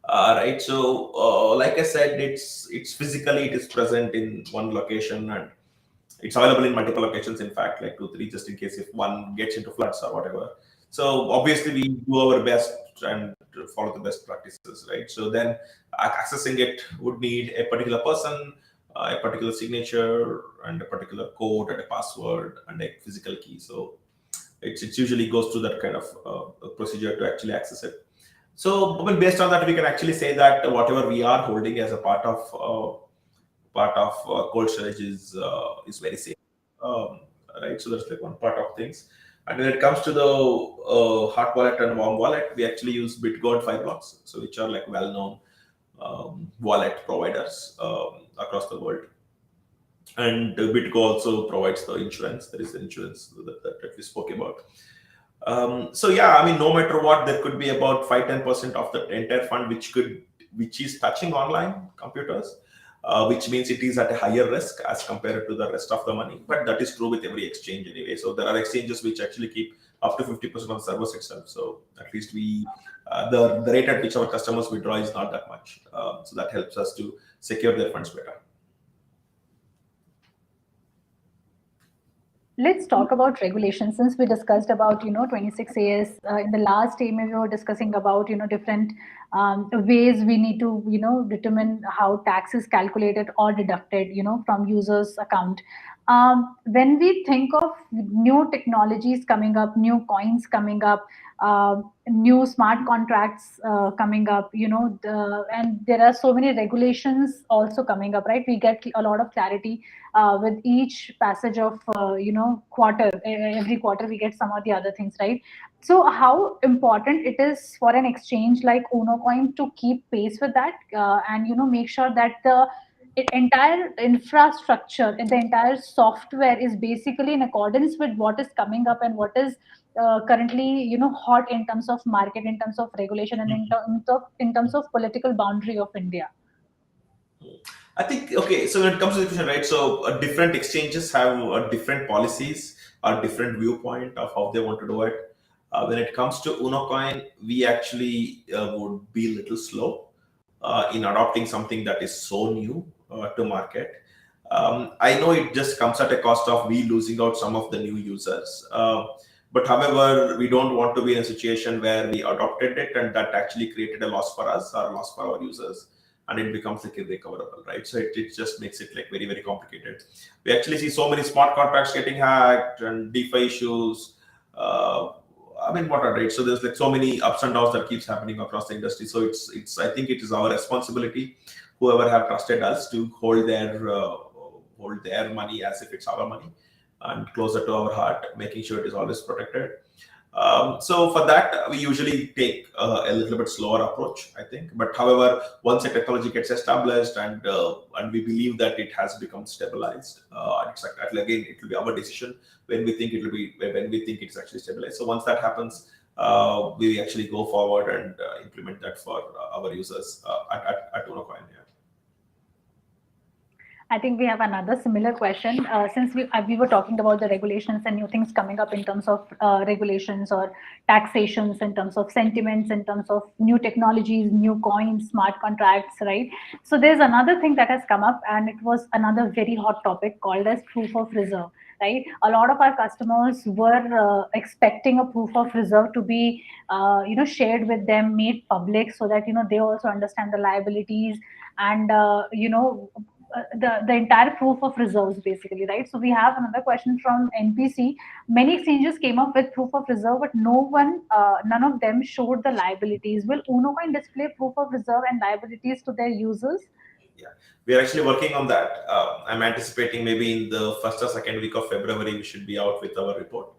Right. So, like I said, it's physically it is present in one location, and it's available in multiple locations. In fact, like two, three, just in case if one gets into floods or whatever. So obviously we do our best and follow the best practices, right? So then accessing it would need a particular person, a particular signature, and a particular code and a password and a physical key. So it usually goes through that kind of procedure to actually access it. So, I mean, based on that, we can actually say that whatever we are holding as a part of cold storage is very safe, right? So that's like one part of things. And when it comes to the hot wallet and warm wallet, we actually use BitGold 5 blocks, so which are like well-known wallet providers across the world. And Bitgo also provides the insurance. There is the insurance that we spoke about. So yeah, I mean, no matter what, there could be about 5-10% of the entire fund which is touching online computers, which means it is at a higher risk as compared to the rest of the money. But that is true with every exchange anyway. So there are exchanges which actually keep up to 50% of the servers itself. So at least the rate at which our customers withdraw is not that much. So that helps us to secure their funds better. Let's talk about regulation. Since we discussed about 26 AS in the last email, we were discussing about different ways we need to determine how tax is calculated or deducted from users account. When we think of new technologies coming up, new coins coming up, new smart contracts coming up, and there are so many regulations also coming up, right? We get a lot of clarity with each passage of quarter. Every quarter we get some of the other things, right? So how important it is for an exchange like Unocoin to keep pace with that, and make sure that the entire infrastructure and the entire software is basically in accordance with what is coming up and what is currently hot in terms of market, in terms of regulation, and in terms of political boundary of India. I think okay. So when it comes to the question, right? So different exchanges have different policies or different viewpoint of how they want to do it. When it comes to Unocoin, we actually would be a little slow in adopting something that is so new to market. I know it just comes at a cost of we losing out some of the new users. But however, we don't want to be in a situation where we adopted it and that actually created a loss for us or a loss for our users, and it becomes like irrecoverable, right? So it just makes it like very, very complicated. We actually see so many smart contracts getting hacked and DeFi issues. I mean, what are right? So there's like so many ups and downs that keeps happening across the industry. So it's I think it is our responsibility, whoever have trusted us, to hold their money as if it's our money and closer to our heart, making sure it is always protected. So for that, we usually take a little bit slower approach, I think. But however, once a technology gets established and we believe that it has become stabilized, it's like that, again, it will be our decision when we think it will be when we think it's actually stabilized. So once that happens, we actually go forward and implement that for our users at Unocoin. Yeah. I think we have another similar question. Since we were talking about the regulations and new things coming up in terms of regulations or taxations, in terms of sentiments, in terms of new technologies, new coins, smart contracts, right? So there's another thing that has come up, and it was another very hot topic called as proof of reserve. Right, a lot of our customers were expecting a proof of reserve to be, shared with them, made public, so that they also understand the liabilities and the entire proof of reserves basically, right? So we have another question from NPC. Many exchanges came up with proof of reserve, but none of them showed the liabilities. Will Unocoin display proof of reserve and liabilities to their users? Yeah, we are actually working on that. I'm anticipating maybe in the first or second week of February we should be out with our report.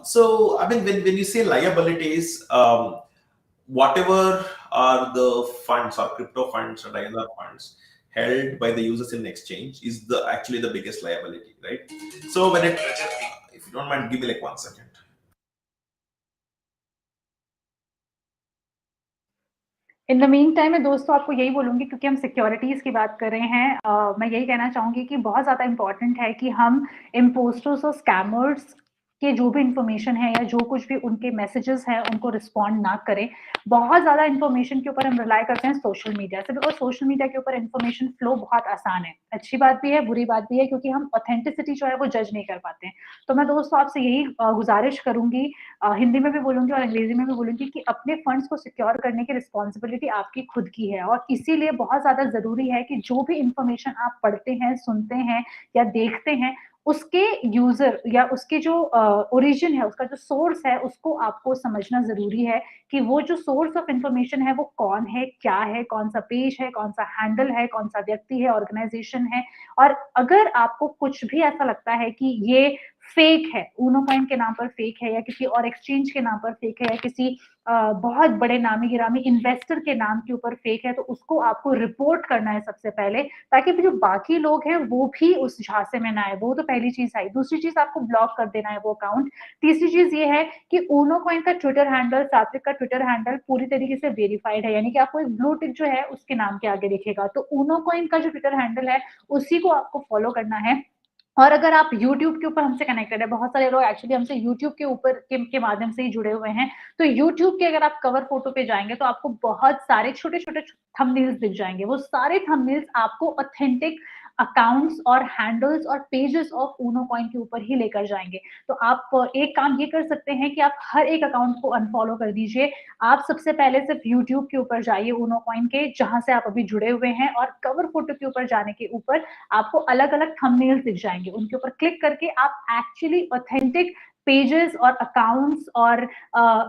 So I mean, when you say liabilities, whatever are the funds or crypto funds or other funds held by the users in exchange is the actually the biggest liability, right? So when it, if you don't mind, give me like 1 second. In the mean time मैं दोस्तों आपको यही बोलूँगी, क्योंकि हम securities की बात कर रहे हैं, मैं यही कहना चाहूँगी कि बहुत ज़्यादा इम्पोर्टेंट है कि हम इम्पोस्टर्स और स्कैमर्स के जो भी इन्फॉर्मेशन है या जो कुछ भी उनके मैसेजेस हैं उनको रिस्पॉन्ड ना करें। बहुत ज़्यादा इन्फॉर्मेशन के ऊपर हम रिलाई करते हैं सोशल मीडिया से, बिकॉज सोशल मीडिया के ऊपर इन्फॉर्मेशन फ्लो बहुत आसान है। अच्छी बात भी है, बुरी बात भी है, क्योंकि हम ऑथेंटिसिटी जो है वो जज नहीं कर पाते हैं। तो मैं दोस्तों आपसे यही गुजारिश करूँगी, हिंदी में भी बोलूँगी और अंग्रेजी में भी बोलूँगी, कि अपने फंड्स को सिक्योर करने की रिस्पॉन्सिबिलिटी आपकी खुद की है, और इसीलिए बहुत ज़्यादा ज़रूरी है कि जो भी इन्फॉर्मेशन आप पढ़ते हैं, सुनते हैं या देखते हैं, उसके यूज़र या उसके जो ओरिजिन है, उसका जो सोर्स है, उसको आपको समझना ज़रूरी है कि वो जो सोर्स ऑफ इन्फॉर्मेशन है, वो कौन है, क्या है, कौन-सा पेज है, कौन-सा हैंडल है, कौन-सा व्यक्ति है, ऑर्गनाइज़ेशन है। और अगर आपको कुछ भी ऐसा लगता है कि ये फेक है, ऊनो के नाम पर फेक है, या किसी और एक्सचेंज के नाम पर फेक है, या किसी बहुत बड़े नामी-गिरामी इन्वेस्टर के नाम के ऊपर फेक है, तो उसको आपको रिपोर्ट करना है सबसे पहले, ताकि जो बाकी लोग हैं वो भी उस झांसे में ना आए। वो तो पहली चीज़ आई। दूसरी चीज़, आपको ब्लॉक कर देना है वो अकाउंट। तीसरी चीज़ ये है कि ऊनो का ट्विटर हैंडल, सात्विक का ट्विटर हैंडल पूरी तरीके से वेरिफाइड है, यानी कि आपको एक ब्लू टिक जो है उसके नाम के आगे दिखेगा। तो ऊनो का जो ट्विटर हैंडल है, उसी को आपको फॉलो करना है। और अगर आप यूट्यूब के ऊपर हमसे कनेक्टेड है, बहुत सारे लोग एक्चुअली हमसे यूट्यूब के ऊपर के माध्यम से ही जुड़े हुए हैं, तो यूट्यूब के अगर आप कवर फोटो पे जाएंगे तो आपको बहुत सारे छोटे-छोटे थंबनेल्स दिख जाएंगे। वो सारे थंबनेल्स आपको ऑथेंटिक अकाउंट्स और हैंडल्स और पेजेस ऑफ ऊनो कॉइन के ऊपर ही लेकर जाएँगे। तो आप एक काम ये कर सकते हैं कि आप हर एक अकाउंट को अनफॉलो कर दीजिए। आप सबसे पहले सिर्फ यूट्यूब के ऊपर जाइए ऊनो कॉइन के, जहाँ से आप अभी जुड़े हुए हैं, और कवर फोटो के ऊपर जाने के ऊपर आपको अलग-अलग थंबनेल्स दिख जाएँगे। उनके ऊपर क्लिक करके आप एक्चुअली ऑथेंटिक पेजेस और अकाउंट्स और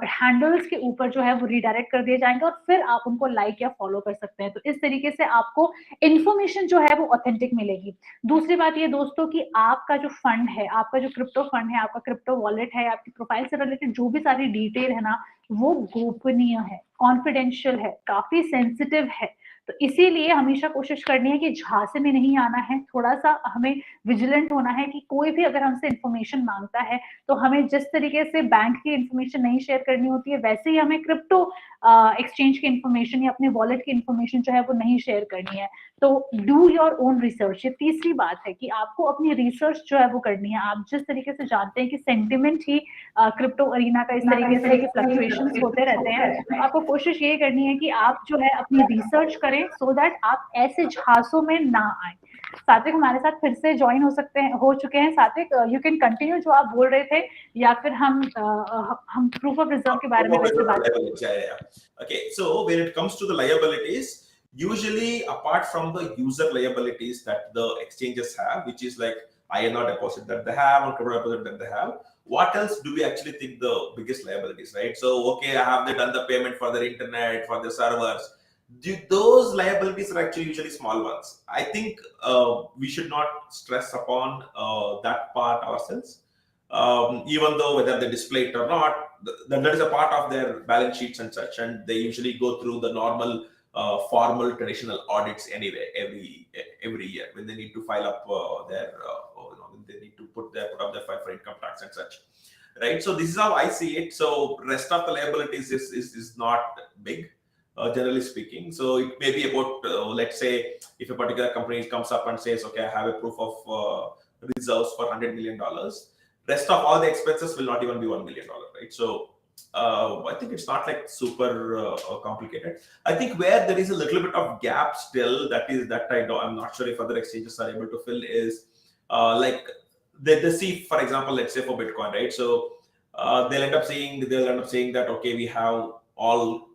हैंडल्स के ऊपर जो है वो रीडायरेक्ट कर दिए जाएँगे, और फिर आप उनको लाइक या फॉलो कर सकते हैं। तो इस तरीके से आपको इन्फॉर्मेशन जो है वो ऑथेंटिक मिलेगी। दूसरी बात ये दोस्तों, कि आपका जो फंड है, आपका जो क्रिप्टो फंड है, आपका क्रिप्टो वॉलेट है, आपकी प्रोफाइल से रिलेटेड जो भी सारी डिटेल है ना, वो गोपनीय है, कॉन्फिडेंशियल है, काफ़ी सेंसिटिव है। तो इसीलिए हमेशा कोशिश करनी है कि झांसे में नहीं आना है, थोड़ा-सा हमें विजिलेंट होना है कि कोई भी अगर हमसे इन्फॉर्मेशन माँगता है, तो हमें जिस तरीके से बैंक की इन्फॉर्मेशन नहीं शेयर करनी होती है, वैसे ही हमें क्रिप्टो एक्सचेंज की इन्फॉर्मेशन या अपने वॉलेट की इन्फॉर्मेशन जो है वो नहीं शेयर करनी है। तो डू योर ओन रिसर्च। ये तीसरी बात है कि आपको अपनी रिसर्च जो है वो करनी है। आप जिस तरीके से जानते हैं कि सेंटिमेंट ही क्रिप्टो अरीना का इस तरीके से है कि फ्लक्चुएशंस होते रहते हैं, तो आपको कोशिश ये करनी है कि आप जो है अपनी रिसर्च करें, सो दैट आप ऐसे झांसों में ना आए। सात्विक हमारे साथ फिर से ज्वाइन हो चुके हैं। सात्विक, यू कैन कंटिन्यू जो आप बोल रहे थे, या फिर हम प्रूफ ऑफ रिजर्व के बारे में वैसे बात। Liabilities. Yeah, yeah, yeah. Okay, so when it comes to the liabilities, usually apart from the user liabilities that the exchanges have, which is like INR deposit that they have or crypto deposit that they have, what else do we actually think the biggest liabilities, right? So, okay, have they done the payment for their internet, for their servers? Those liabilities are actually usually small ones. I think we should not stress upon that part ourselves. even though whether they display it or not, that is a part of their balance sheets and such, and they usually go through the normal formal traditional audits anyway every year when they need to file up their when they need to put up their file for income tax and such, right? So this is how I see it. So rest of the liabilities is not big, generally speaking. So it may be about let's say if a particular company comes up and says, okay, I have a proof of reserves for $100 million. Rest of all the expenses will not even be $1 million, right? So I think it's not like super complicated. I think where there is a little bit of gap still, that I know, I'm not sure if other exchanges are able to fill, is like they see, for example, let's say for Bitcoin, right? So they'll end up saying that, okay, we have all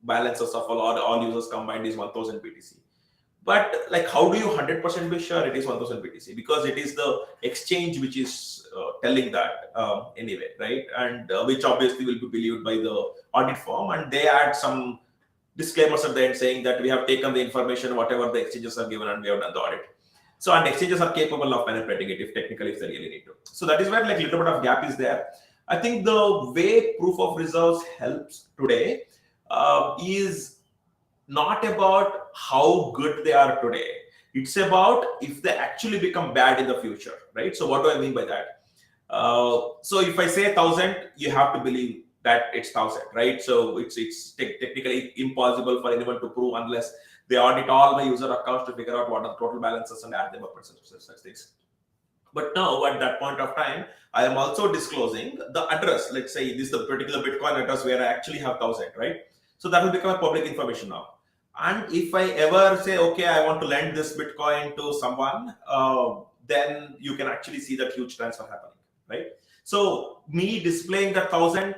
balances of all users combined is 1000 BTC. But like, how do you 100% be sure it is 1000 BTC? Because it is the exchange which is telling that anyway, right? And which obviously will be believed by the audit firm, and they add some disclaimers at the end saying that we have taken the information, whatever the exchanges are given, and we have done the audit. So, and exchanges are capable of manipulating it if technically if they really need to. So that is where like little bit of gap is there. I think the way proof of reserves helps today is not about how good they are today. It's about if they actually become bad in the future, right? So what do I mean by that? So if I say 1000, you have to believe that it's 1000, right? So it's technically impossible for anyone to prove unless they audit all my user accounts to figure out what are the total balances and add them up and such things. But now at that point of time, I am also disclosing the address. Let's say this is the particular Bitcoin address where I actually have 1000, right? So that will become a public information now. And if I ever say, okay, I want to lend this Bitcoin to someone, then you can actually see that huge transfer happening, right? So me displaying that 1000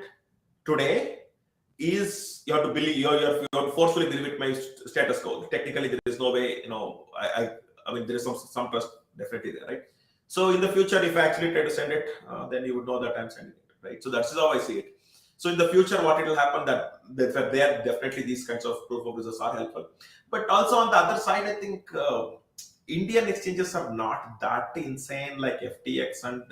today is, you have to believe, you have to forcefully believe it my status quo. Technically, there is no way, I mean, there is some trust definitely there, right? So in the future, if I actually try to send it, then you would know that I'm sending it, right? So that's how I see it. So in the future, what it will happen, that there definitely these kinds of proof of reserves are helpful. But also on the other side, I think Indian exchanges are not that insane like FTX and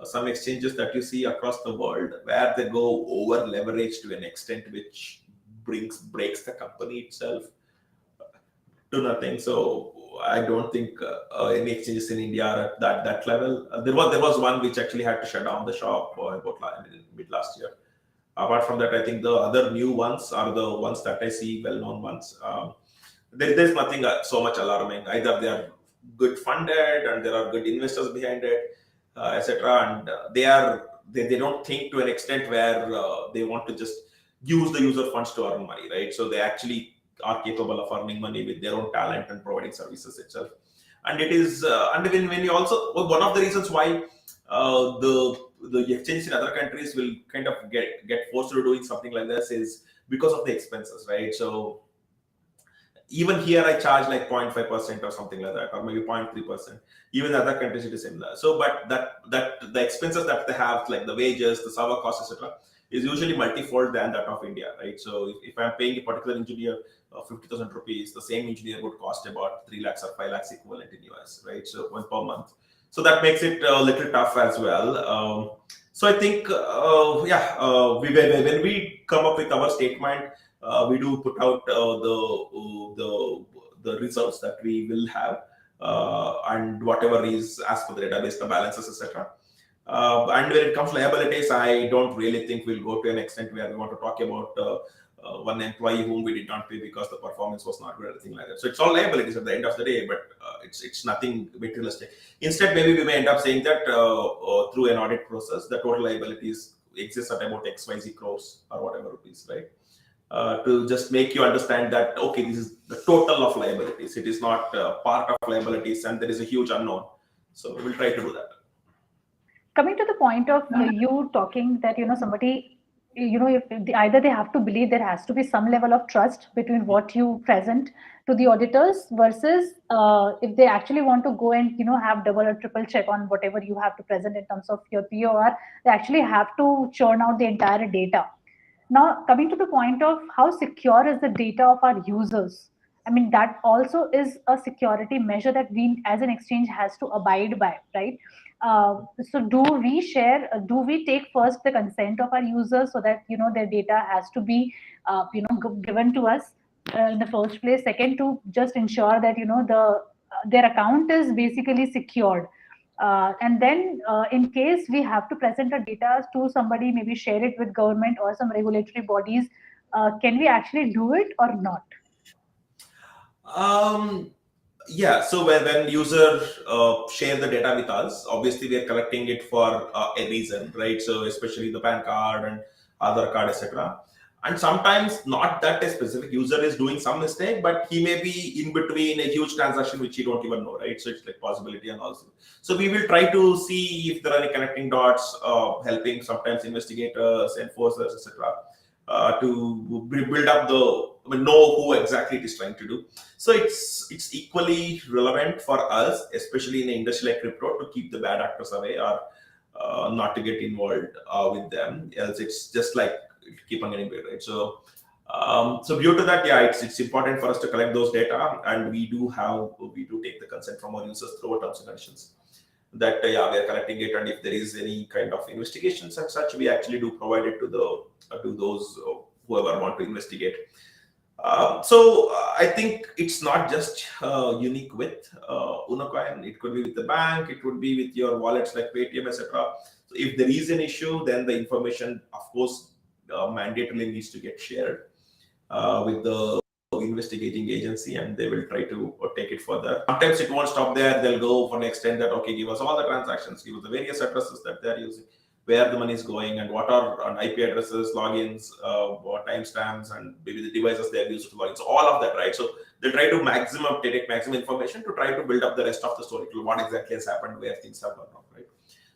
some exchanges that you see across the world, where they go over leverage to an extent which breaks the company itself to nothing. So I don't think any exchanges in India are at that level. There was one which actually had to shut down the shop about mid last year. Apart from that, I think the other new ones are the ones that I see, well-known ones. There's nothing so much alarming. Either they are good funded and there are good investors behind it, etc. And they don't think to an extent where they want to just use the user funds to earn money, right? So they actually are capable of earning money with their own talent and providing services itself. And it is, and when you also, one of the reasons why the exchanges in other countries will kind of get forced to doing something like this is because of the expenses, right? So even here I charge like 0.5% or something like that, or maybe 0.3%. Even in other countries it is similar. So but that the expenses that they have, like the wages, the server costs, etc., is usually multifold than that of India, right? So if I'm paying a particular engineer 50,000 rupees, the same engineer would cost about 3 lakhs or 5 lakhs equivalent in US, right? So one per month. So that makes it a little tough as well. So I think, when we come up with our statement, we do put out the results that we will have, and whatever is as per the database, the balances, etc. And when it comes to liabilities, I don't really think we'll go to an extent where we want to talk about one employee whom we did not pay because the performance was not good or anything like that. So it's all liabilities at the end of the day, but it's nothing materialistic. Instead, maybe we may end up saying that through an audit process, the total liabilities exist at about XYZ crores or whatever rupees, right? To just make you understand that, okay, this is the total of liabilities. It is not part of liabilities, and there is a huge unknown. So we will try to do that. Coming to the point of you talking that somebody, if either they have to believe there has to be some level of trust between what you present to the auditors versus if they actually want to go and have double or triple check on whatever you have to present in terms of your POR, they actually have to churn out the entire data. Now, coming to the point of how secure is the data of our users, I mean, that also is a security measure that we as an exchange has to abide by, right? So do we take first the consent of our users so that their data has to be given to us in the first place? Second, to just ensure that their account is basically secured. And then, in case we have to present our data to somebody, maybe share it with government or some regulatory bodies, can we actually do it or not? Um, yeah, so when user share the data with us, obviously we are collecting it for a reason, right? So especially the PAN card and Aadhaar card, etc. And sometimes not that a specific user is doing some mistake, but he may be in between a huge transaction which he don't even know, right? So it's like possibility and also. So we will try to see if there are any connecting dots, helping sometimes investigators, enforcers, etc. To build up I mean, know who exactly it is trying to do. So it's equally relevant for us, especially in an industry like crypto, to keep the bad actors away or not to get involved with them. Else, it's just like keep on getting bigger, right? So due to that, yeah, it's important for us to collect those data, and we do take the consent from our users through our terms and conditions. That yeah, we are collecting it, and if there is any kind of investigations and such, we actually do provide it to those whoever want to investigate. I think it's not just unique with Unocoin. It could be with the bank. It would be with your wallets like Paytm, etc. So if there is an issue, then the information, of course, mandatorily needs to get shared with the investigating agency, and they will try to take it further. Sometimes it won't stop there. They'll go for an extent that, okay, give us all the transactions, give us the various addresses that they're using, where the money is going, and what are on IP addresses, logins, what timestamps, and maybe the devices they're used to login. So all of that, right? So they try to take maximum information to try to build up the rest of the story, to what exactly has happened, where things have gone wrong, right?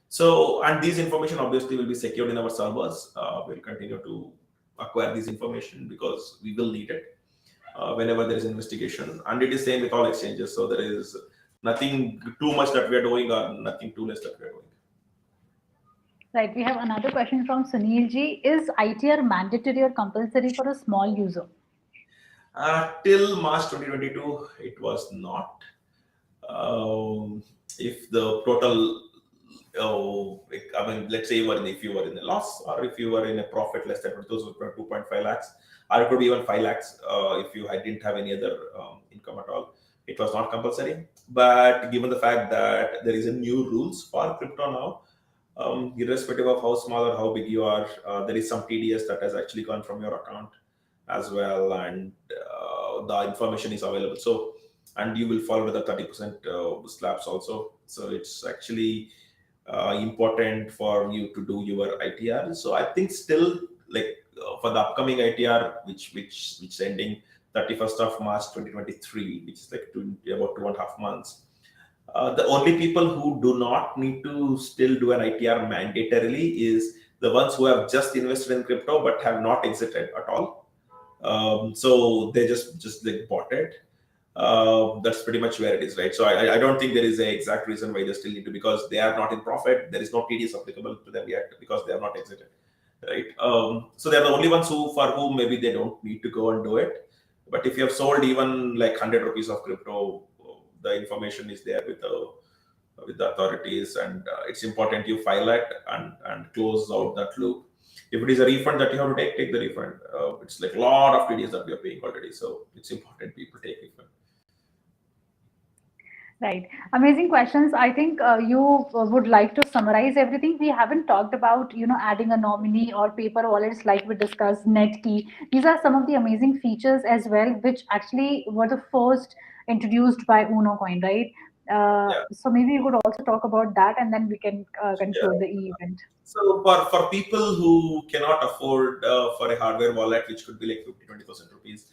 So, and these information obviously will be secured in our servers. We'll continue to acquire this information because we will need it whenever there is investigation. And it is same with all exchanges. So there is nothing too much that we are doing or nothing too less that we are doing. Right. We have another question from Sunil ji. Is ITR mandatory or compulsory for a small user? Till March 2022, it was not. If the total, I mean, let's say if you were in a loss, or if you were in a profit less than those were 2.5 lakhs, or it could be even 5 lakhs if you didn't have any other income at all. It was not compulsory. But given the fact that there is a new rules for crypto now, irrespective of how small or how big you are, there is some TDS that has actually gone from your account as well, and the information is available. So, and you will follow the 30% slabs also. So it's actually important for you to do your ITR. So I think still, like for the upcoming ITR, which ending 31st of March 2023, which is like about 2.5 months. The only people who do not need to still do an ITR mandatorily is the ones who have just invested in crypto but have not exited at all. So they just like bought it. That's pretty much where it is, right? So I don't think there is a exact reason why they still need to, because they are not in profit. There is no TDS applicable to them yet because they have not exited, right? So they're the only ones for whom maybe they don't need to go and do it. But if you have sold even like 100 rupees of crypto, the information is there with the authorities, and it's important you file it and close out that loop. If it is a refund that you have to take the refund. It's like a lot of TDS that we are paying already, so it's important people take refund. Right. Amazing questions. I think you would like to summarize everything. We haven't talked about, adding a nominee or paper wallets like we discussed, Netkey. These are some of the amazing features as well, which actually were the first introduced by Unocoin, right? Yeah, So maybe you could also talk about that, and then we can conclude yeah. the event. So for people who cannot afford for a hardware wallet, which could be like 50-20,000 rupees,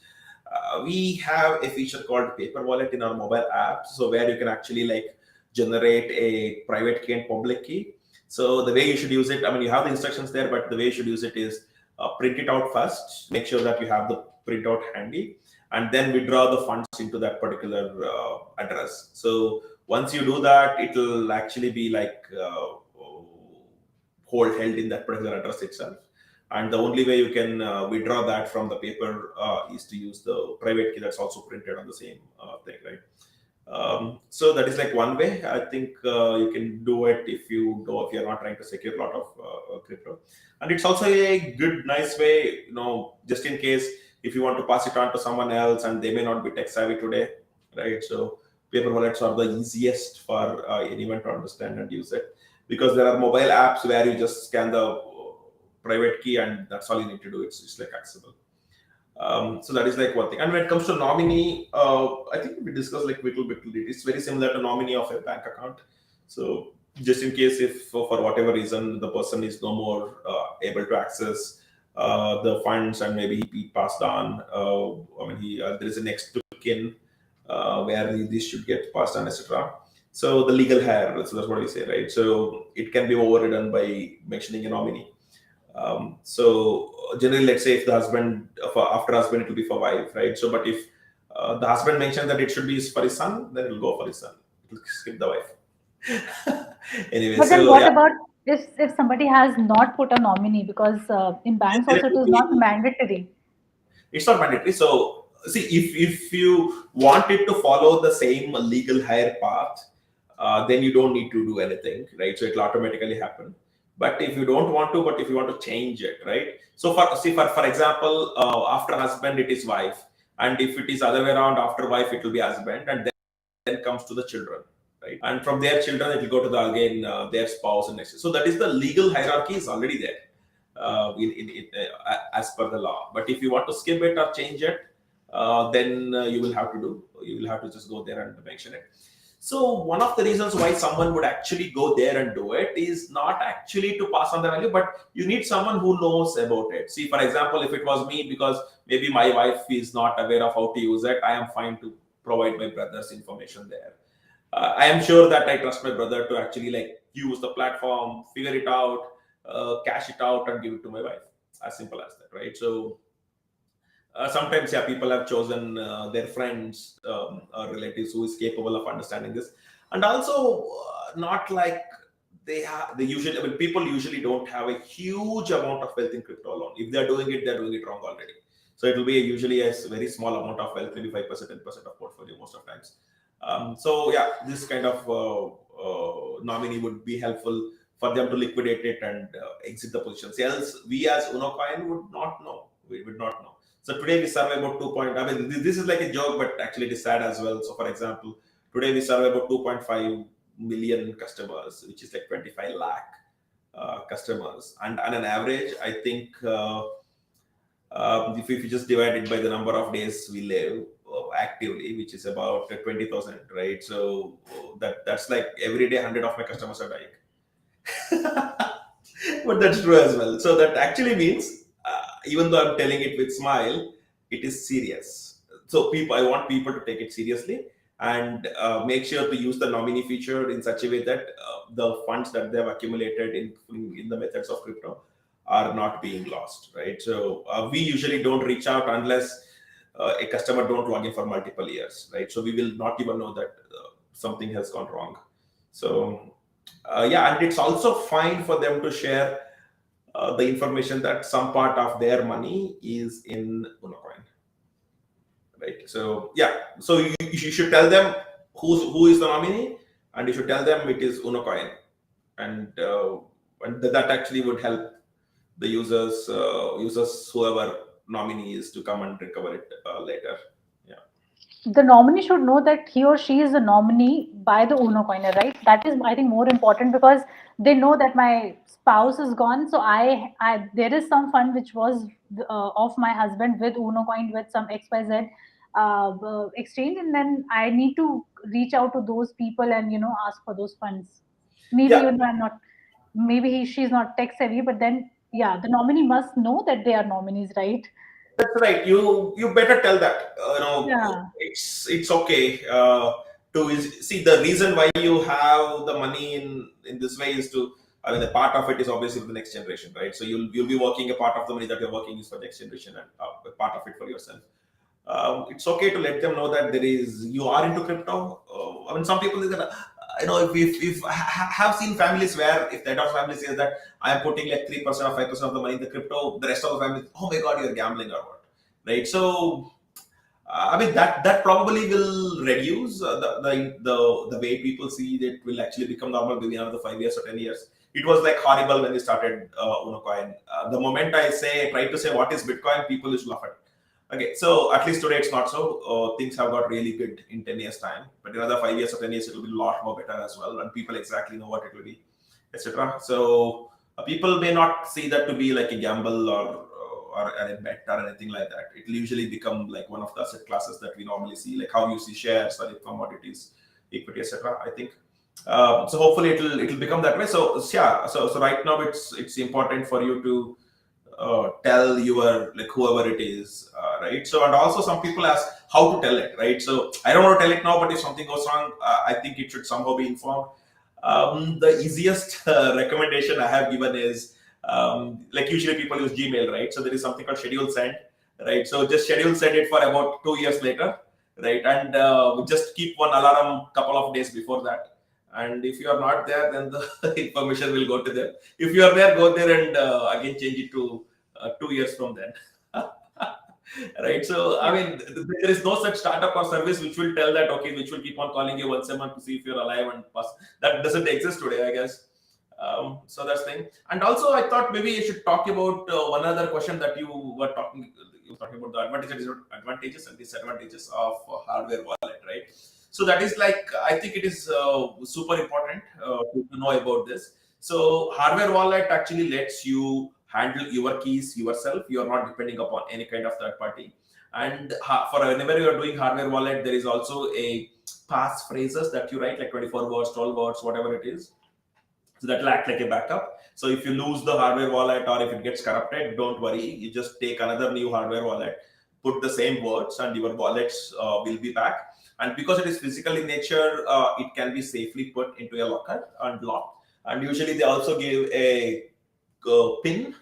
we have a feature called paper wallet in our mobile app. So where you can actually like generate a private key and public key. So the way you should use it, I mean, you have the instructions there, but the way you should use it is print it out first, make sure that you have the printout handy, and then withdraw the funds into that particular address. So once you do that, it will actually be like held in that particular address itself. and the only way you can withdraw that from the paper is to use the private key that's also printed on the same thing, right? So that is like one way. I think you can do it if you're not trying to secure a lot of crypto, and it's also a good, nice way. Just in case if you want to pass it on to someone else and they may not be tech savvy today, right? So paper wallets are the easiest for anyone to understand and use it, because there are mobile apps where you just scan the private key and that's all you need to do. It's like accessible. So that is like one thing. And when it comes to nominee, I think we discussed like little bit. It's very similar to nominee of a bank account. So just in case if for whatever reason the person is no more able to access the funds and maybe he passed on, there is a next to kin where this should get passed on, etc. So the legal hair, so that's what we say, right? So it can be overridden by mentioning a nominee. So generally, let's say if the husband, after husband, it will be for wife, right? So, but if the husband mentioned that it should be for his son, then it will go for his son. It will skip the wife. Anyway, But then so what yeah, about if somebody has not put a nominee, because in banks then it also it will is not be, mandatory. it's not mandatory. So see, if you want it to follow the same legal hire path, then you don't need to do anything, right? So it'll automatically happen. But if you don't want to, but if you want to change it, right? So for example, after husband it is wife, and if it is other way around, after wife it will be husband, and then comes to the children, right? And from their children it will go to the again their spouse and next. So that is the legal hierarchy is already there as per the law. But if you want to skip it or change it, then you will have to just go there and mention it. So one of the reasons why someone would actually go there and do it is not actually to pass on the value, but you need someone who knows about it. See, for example, if it was me, because maybe my wife is not aware of how to use it, I am fine to provide my brother's information there. I am sure that I trust my brother to actually like use the platform, figure it out, cash it out, and give it to my wife. As simple as that, right? So sometimes, yeah, people have chosen their friends or relatives who is capable of understanding this, and also not like they have. They usually, people usually don't have a huge amount of wealth in crypto alone. If they're doing it, they're doing it wrong already. So it will be usually a very small amount of wealth, maybe 5%, 10% of portfolio most of times. So yeah, this kind of nominee would be helpful for them to liquidate it and exit the positions. Else, we as Unocoin would not know. We would not know. So today we survey about 2. This is like a joke, but actually it is sad as well. So for example, today we survey about 2.5 million customers, which is like 25 lakh customers. And on an average, I think if you just divide it by the number of days we live actively, which is about 20,000, right? So that's like every day 100 of my customers are dying. But that's true as well. So that actually means, even though I'm telling it with smile, it is serious. So I want people to take it seriously and make sure to use the nominee feature in such a way that the funds that they have accumulated in the methods of crypto are not being lost, right? So we usually don't reach out unless a customer don't log in for multiple years, right? So we will not even know that something has gone wrong. So yeah, and it's also fine for them to share the information that some part of their money is in Unocoin, right? So yeah, so you should tell them who is the nominee, and you should tell them it is Unocoin, and that actually would help the users whoever nominee is to come and recover it later. Yeah. The nominee should know that he or she is the nominee by the Uno coiner, right? That is, I think, more important, because they know that my spouse is gone. So I there is some fund which was of my husband with Uno coin with some XYZ exchange, and then I need to reach out to those people and ask for those funds. Maybe Yeah, I'm not. Maybe she's not tech savvy, but then yeah, the nominee must know that they are nominees, right? that's right. You better tell that. Yeah. It's okay see the reason why you have the money in this way is to. I mean, the part of it is obviously for the next generation, right? So you'll be working a part of the money that you're working is for the next generation, and a part of it for yourself. It's okay to let them know that there is you are into crypto. I mean, some people think that if have seen families where if the head of family says that I am putting like 3% or 5% of the money in the crypto, the rest of the family, oh my god, you're gambling or what, right? So I mean that probably will reduce the way people see it will actually become normal maybe another 5 years or 10 years. It was like horrible when we started Unocoin. The moment I try to say what is Bitcoin, people used to laugh at. Okay, so at least today it's not so. Things have got really good in 10 years time, but in another 5 years or 10 years it will be a lot more better as well, and people exactly know what it will be, etc. So people may not see that to be like a gamble or a bet or anything like that. It will usually become like one of the asset classes that we normally see, like how you see shares or commodities, equity, etc. I think. So hopefully it'll become that way. So yeah. So right now it's important for you to tell your like whoever it is, right? So and also some people ask how to tell it, right? So I don't want to tell it now, but if something goes wrong, I think it should somehow be informed. The easiest recommendation I have given is like usually people use Gmail, right? So there is something called schedule send, right? So just schedule send it for about 2 years later, right? And just keep one alarm couple of days before that. And if you are not there, then the information will go to them. If you are there, go there and again change it to 2 years from then. Right. So I Yeah. mean, there is no such startup or service which will tell that okay, which will keep on calling you once a month to see if you're alive and pass. That doesn't exist today, I guess. So that's thing. And also, I thought maybe you should talk about one other question that you were talking. You were talking about the advantages and disadvantages of hardware wallet, right? So that is like I think it is super important to know about this. So hardware wallet actually lets you handle your keys yourself. You are not depending upon any kind of third party. And for whenever you are doing hardware wallet, there is also a pass phrases that you write, like 24 words, 12 words, whatever it is. So that will act like a backup. So if you lose the hardware wallet or if it gets corrupted, don't worry. You just take another new hardware wallet, put the same words, and your wallets will be back. And because it is physical in nature, it can be safely put into a locker and locked. And usually they also give a pin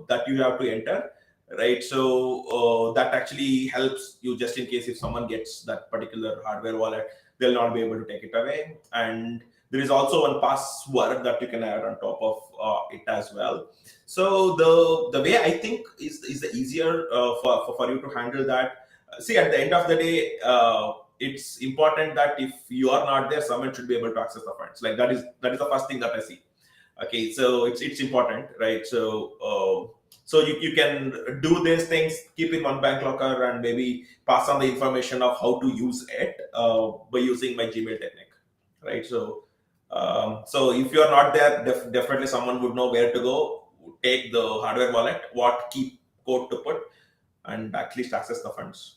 that you have to enter, right? So that actually helps you just in case if someone gets that particular hardware wallet, they'll not be able to take it away. And there is also one password that you can add on top of it as well. So the way I think is the easier for you to handle that. See, at the end of the day, it's important that if you are not there, someone should be able to access the funds. Like that is the first thing that I see. Okay, so it's important, right? So so you can do these things, keep in one bank locker, and maybe pass on the information of how to use it by using my Gmail technique, right? So so if you are not there, definitely someone would know where to go, take the hardware wallet, what key code to put, and at least access the funds.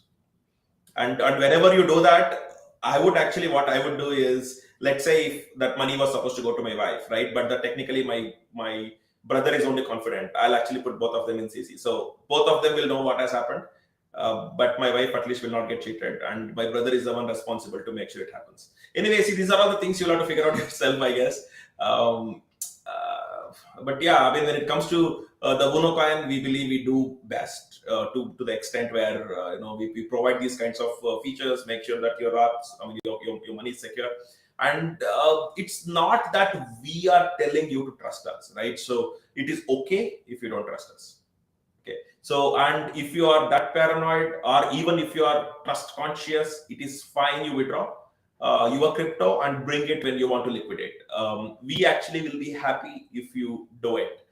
And whenever you do that, I would actually what I would do is, let's say if that money was supposed to go to my wife, right? But that technically my brother is only confident, I'll actually put both of them in CC, so both of them will know what has happened. But my wife at least will not get cheated, and my brother is the one responsible to make sure it happens. Anyway, see, these are all the things you'll have to figure out yourself, I guess. But yeah, I mean, when it comes to the Unocoin, we believe we do best to the extent where we provide these kinds of features, make sure that your apps, I mean, your money is secure, and it's not that we are telling you to trust us, right? So it is okay if you don't trust us. Okay. So, and if you are that paranoid, or even if you are trust conscious, it is fine. You withdraw your crypto and bring it when you want to liquidate. We actually will be happy if you do it.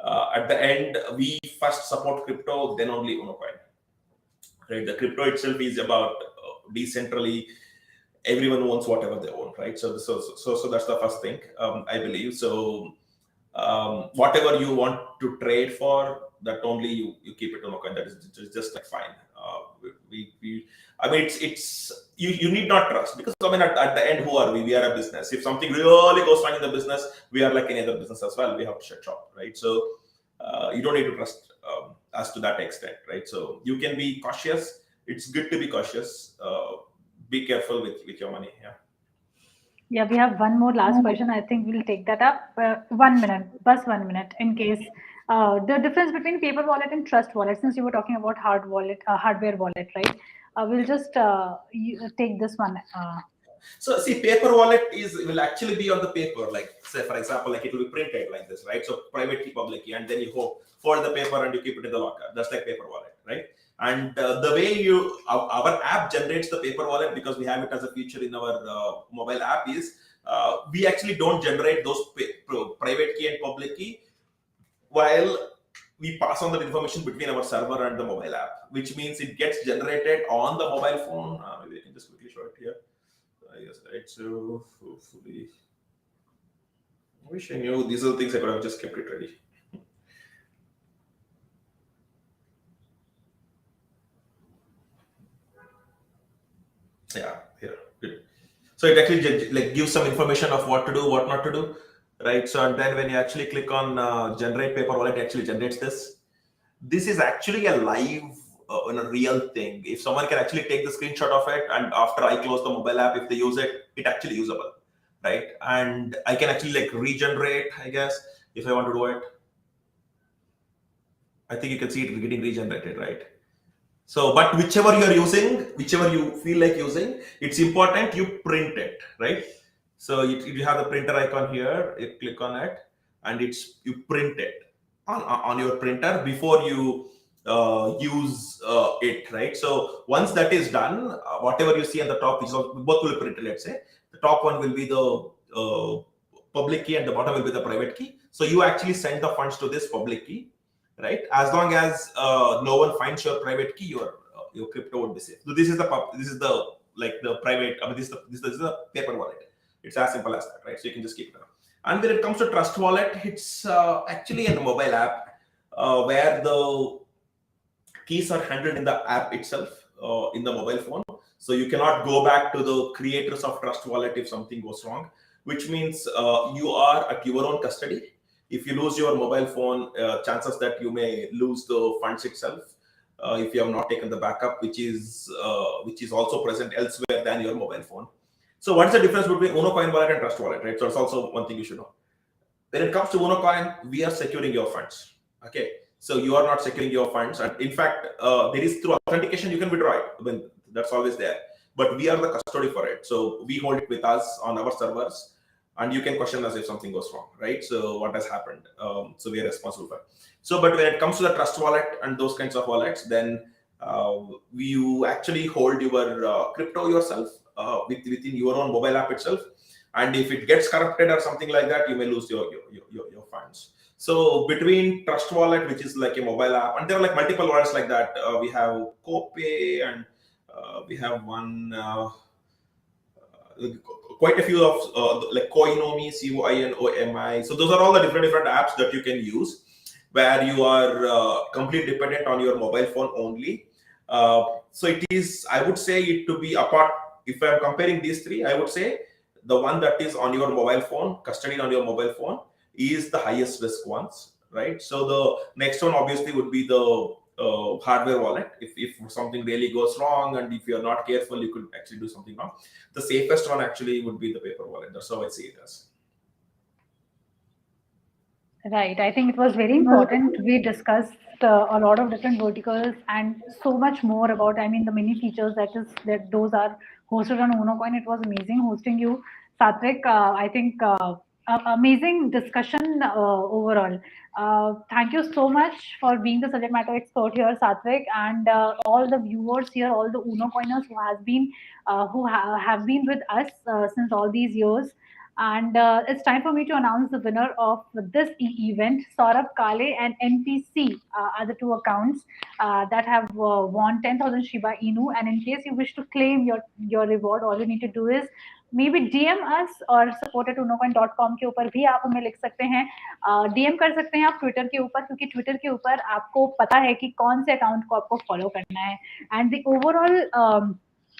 At the end, we first support crypto, then only Unocoin. Right? The crypto itself is about decentrally. Everyone owns whatever they own, right? So that's the first thing, I believe. So whatever you want to trade for, that only you keep it on Unocoin. That is just like fine. I mean, you need not trust, because I mean at the end, who are we? We are a business. If something really goes wrong in the business, we are like any other business as well. We have to shut shop, right? So you don't need to trust us to that extent, right? So you can be cautious. It's good to be cautious. Be careful with your money. Yeah. Yeah, we have one more last question. I think we'll take that up. 1 minute, just 1 minute, in case the difference between paper wallet and trust wallet. Since you were talking about hardware wallet, right? We'll just take this one. So see, paper wallet is will actually be on the paper, like say for example, like it will be printed like this, right? So private key, public key, and then you fold the paper and you keep it in the locker. That's like paper wallet, right? And the way our app generates the paper wallet, because we have it as a feature in our mobile app, is we actually don't generate those private key and public key while we pass on that information between our server and the mobile app, which means it gets generated on the mobile phone. Maybe I can just quickly show it here. Yes, right. So hopefully, I wish I knew these are the things I could have just kept it ready. Yeah, here, good. So it actually like gives some information of what to do, what not to do, right? So and then when you actually click on generate paper wallet, it actually generates this. This is actually a live and a real thing. If someone can actually take the screenshot of it, and after I close the mobile app, if they use it, it actually usable, right? And I can actually like regenerate, I guess, if I want to do it. I think you can see it getting regenerated, right? So, but whichever you're using, whichever you feel like using, it's important you print it, right? So you have the printer icon here, you click on it, and you print it on your printer before you use it, right? So once that is done, whatever you see on the top, both will be printed. Let's say the top one will be the public key, and the bottom will be the private key. So you actually send the funds to this public key, right? As long as no one finds your private key, your crypto would be safe. So this is the like the private. I mean, this is the paper wallet. It's as simple as that, right? So you can just keep it around. And when it comes to Trust Wallet, it's actually a mobile app where the keys are handled in the app itself in the mobile phone. So you cannot go back to the creators of Trust Wallet if something goes wrong, which means you are at your own custody. If you lose your mobile phone, chances that you may lose the funds itself if you have not taken the backup, which is also present elsewhere than your mobile phone. So what's the difference between Unocoin wallet and Trust Wallet, right? So it's also one thing you should know. When it comes to Unocoin, we are securing your funds. Okay, so you are not securing your funds, and in fact, there is through authentication you can withdraw it. I mean, that's always there, but we are the custody for it. So we hold it with us on our servers, and you can question us if something goes wrong, right? So what has happened? So we are responsible for it. So, but when it comes to the Trust Wallet and those kinds of wallets, then you actually hold your crypto yourself within your own mobile app itself. And if it gets corrupted or something like that, you may lose your funds. So between Trust Wallet, which is like a mobile app, and there are like multiple wallets like that. We have Copay, and we have one quite a few of like Coinomi, Coinomi. So those are all the different apps that you can use where you are completely dependent on your mobile phone only. So it is, I would say it to be apart. If I'm comparing these three, I would say the one that is on your mobile phone, custodied on your mobile phone, is the highest risk ones, right? So the next one obviously would be the hardware wallet. If something really goes wrong and if you're not careful, you could actually do something wrong. The safest one actually would be the paper wallet. That's how I see it as. Right. I think it was very important. We discussed a lot of different verticals and so much more about, I mean, the many features that those are hosted on Unocoin. It was amazing hosting you, Satvik. I think amazing discussion overall. Thank you so much for being the subject matter expert here, Satvik, and all the viewers here, all the Unocoiners who have been with us since all these years. And it's time for me to announce the winner of this event. Saurabh Kale and NPC are the two accounts that have won 10,000 Shiba Inu. And in case you wish to claim your reward, all you need to do is maybe DM us और support@unocoin.com के ऊपर भी आप हमें लिख सकते हैं, DM कर सकते हैं आप ट्विटर के ऊपर, क्योंकि ट्विटर के ऊपर आपको पता है कि कौन से अकाउंट को आपको फॉलो करना है. And the overall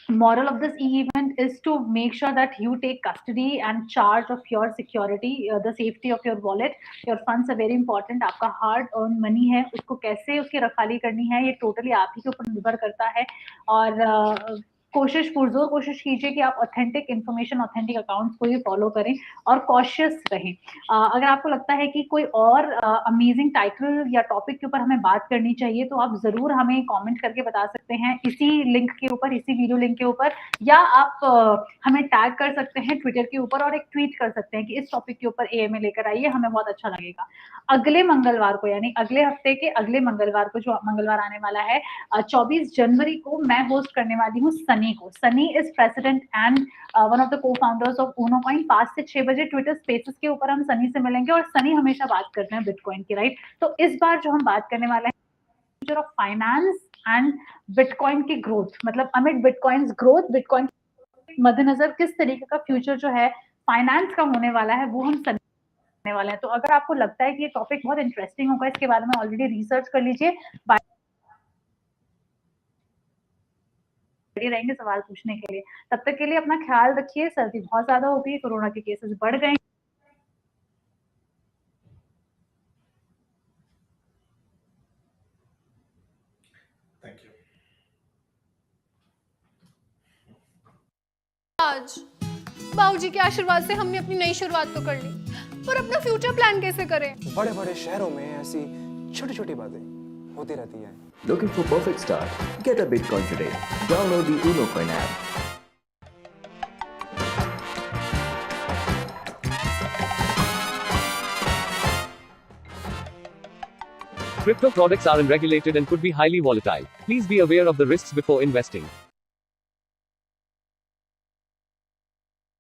moral of this event is to make sure that you take custody and charge of your security, the safety of your wallet. Your funds are very important. आपका hard earned money है, उसको कैसे उसकी रखाली करनी है, ये totally आप ही के ऊपर निर्भर करता है. और पुरजोर कोशिश कीजिए कि आप ऑथेंटिक इन्फॉर्मेशन, ऑथेंटिक अकाउंट्स को ही फॉलो करें और कॉशियस रहें। अगर आपको लगता है कि कोई और अमेजिंग टाइटल या टॉपिक के ऊपर हमें बात करनी चाहिए, तो आप ज़रूर हमें कमेंट करके बता सकते हैं इसी लिंक के ऊपर, इसी वीडियो लिंक के ऊपर, या आप हमें टैग कर सकते हैं ट्विटर के ऊपर और एक ट्वीट कर सकते हैं कि इस टॉपिक के ऊपर एएमए लेकर आइए, हमें बहुत अच्छा लगेगा। अगले मंगलवार को, यानी अगले हफ्ते के अगले मंगलवार को, जो मंगलवार आने वाला है 24 जनवरी को, मैं होस्ट करने वाली हूँ सनी को। Sunny is president and one of the को फाउंडर्स ऑफ ऊनोकॉइन। 5 से 6 बजे ट्विटर स्पेसेस के ऊपर हम सनी से मिलेंगे, और सनी हमेशा बात करते हैं बिटकॉइन की, राइट। तो इस बार जो हम बात करने वाले हैं, future of finance and bitcoin की ग्रोथ, मतलब अमिड बिटकॉइन ग्रोथ, बिटकॉइन मद्देनजर किस तरीके का फ्यूचर जो है फाइनेंस का होने वाला है, वो हम करने वाले हैं। तो अगर आपको लगता है कि ये टॉपिक बहुत इंटरेस्टिंग होगा, इसके बारे में ऑलरेडी रिसर्च कर लीजिए, रेडी रहेंगे सवाल पूछने के लिए। तब तक के लिए अपना ख्याल रखिए, सर्दी बहुत ज्यादा हो गई है, कोरोना के केसेस बढ़ गए। Thank you. आज बाबूजी के आशीर्वाद से हमने अपनी नई शुरुआत तो कर ली, पर अपना फ्यूचर प्लान कैसे करें? बड़े बड़े शहरों में ऐसी छोटी छोटी बातें होती रहती हैं। Looking for perfect start? Get a Bitcoin today. Download the Unocoin app. Crypto products are unregulated and could be highly volatile. Please be aware of the risks before investing.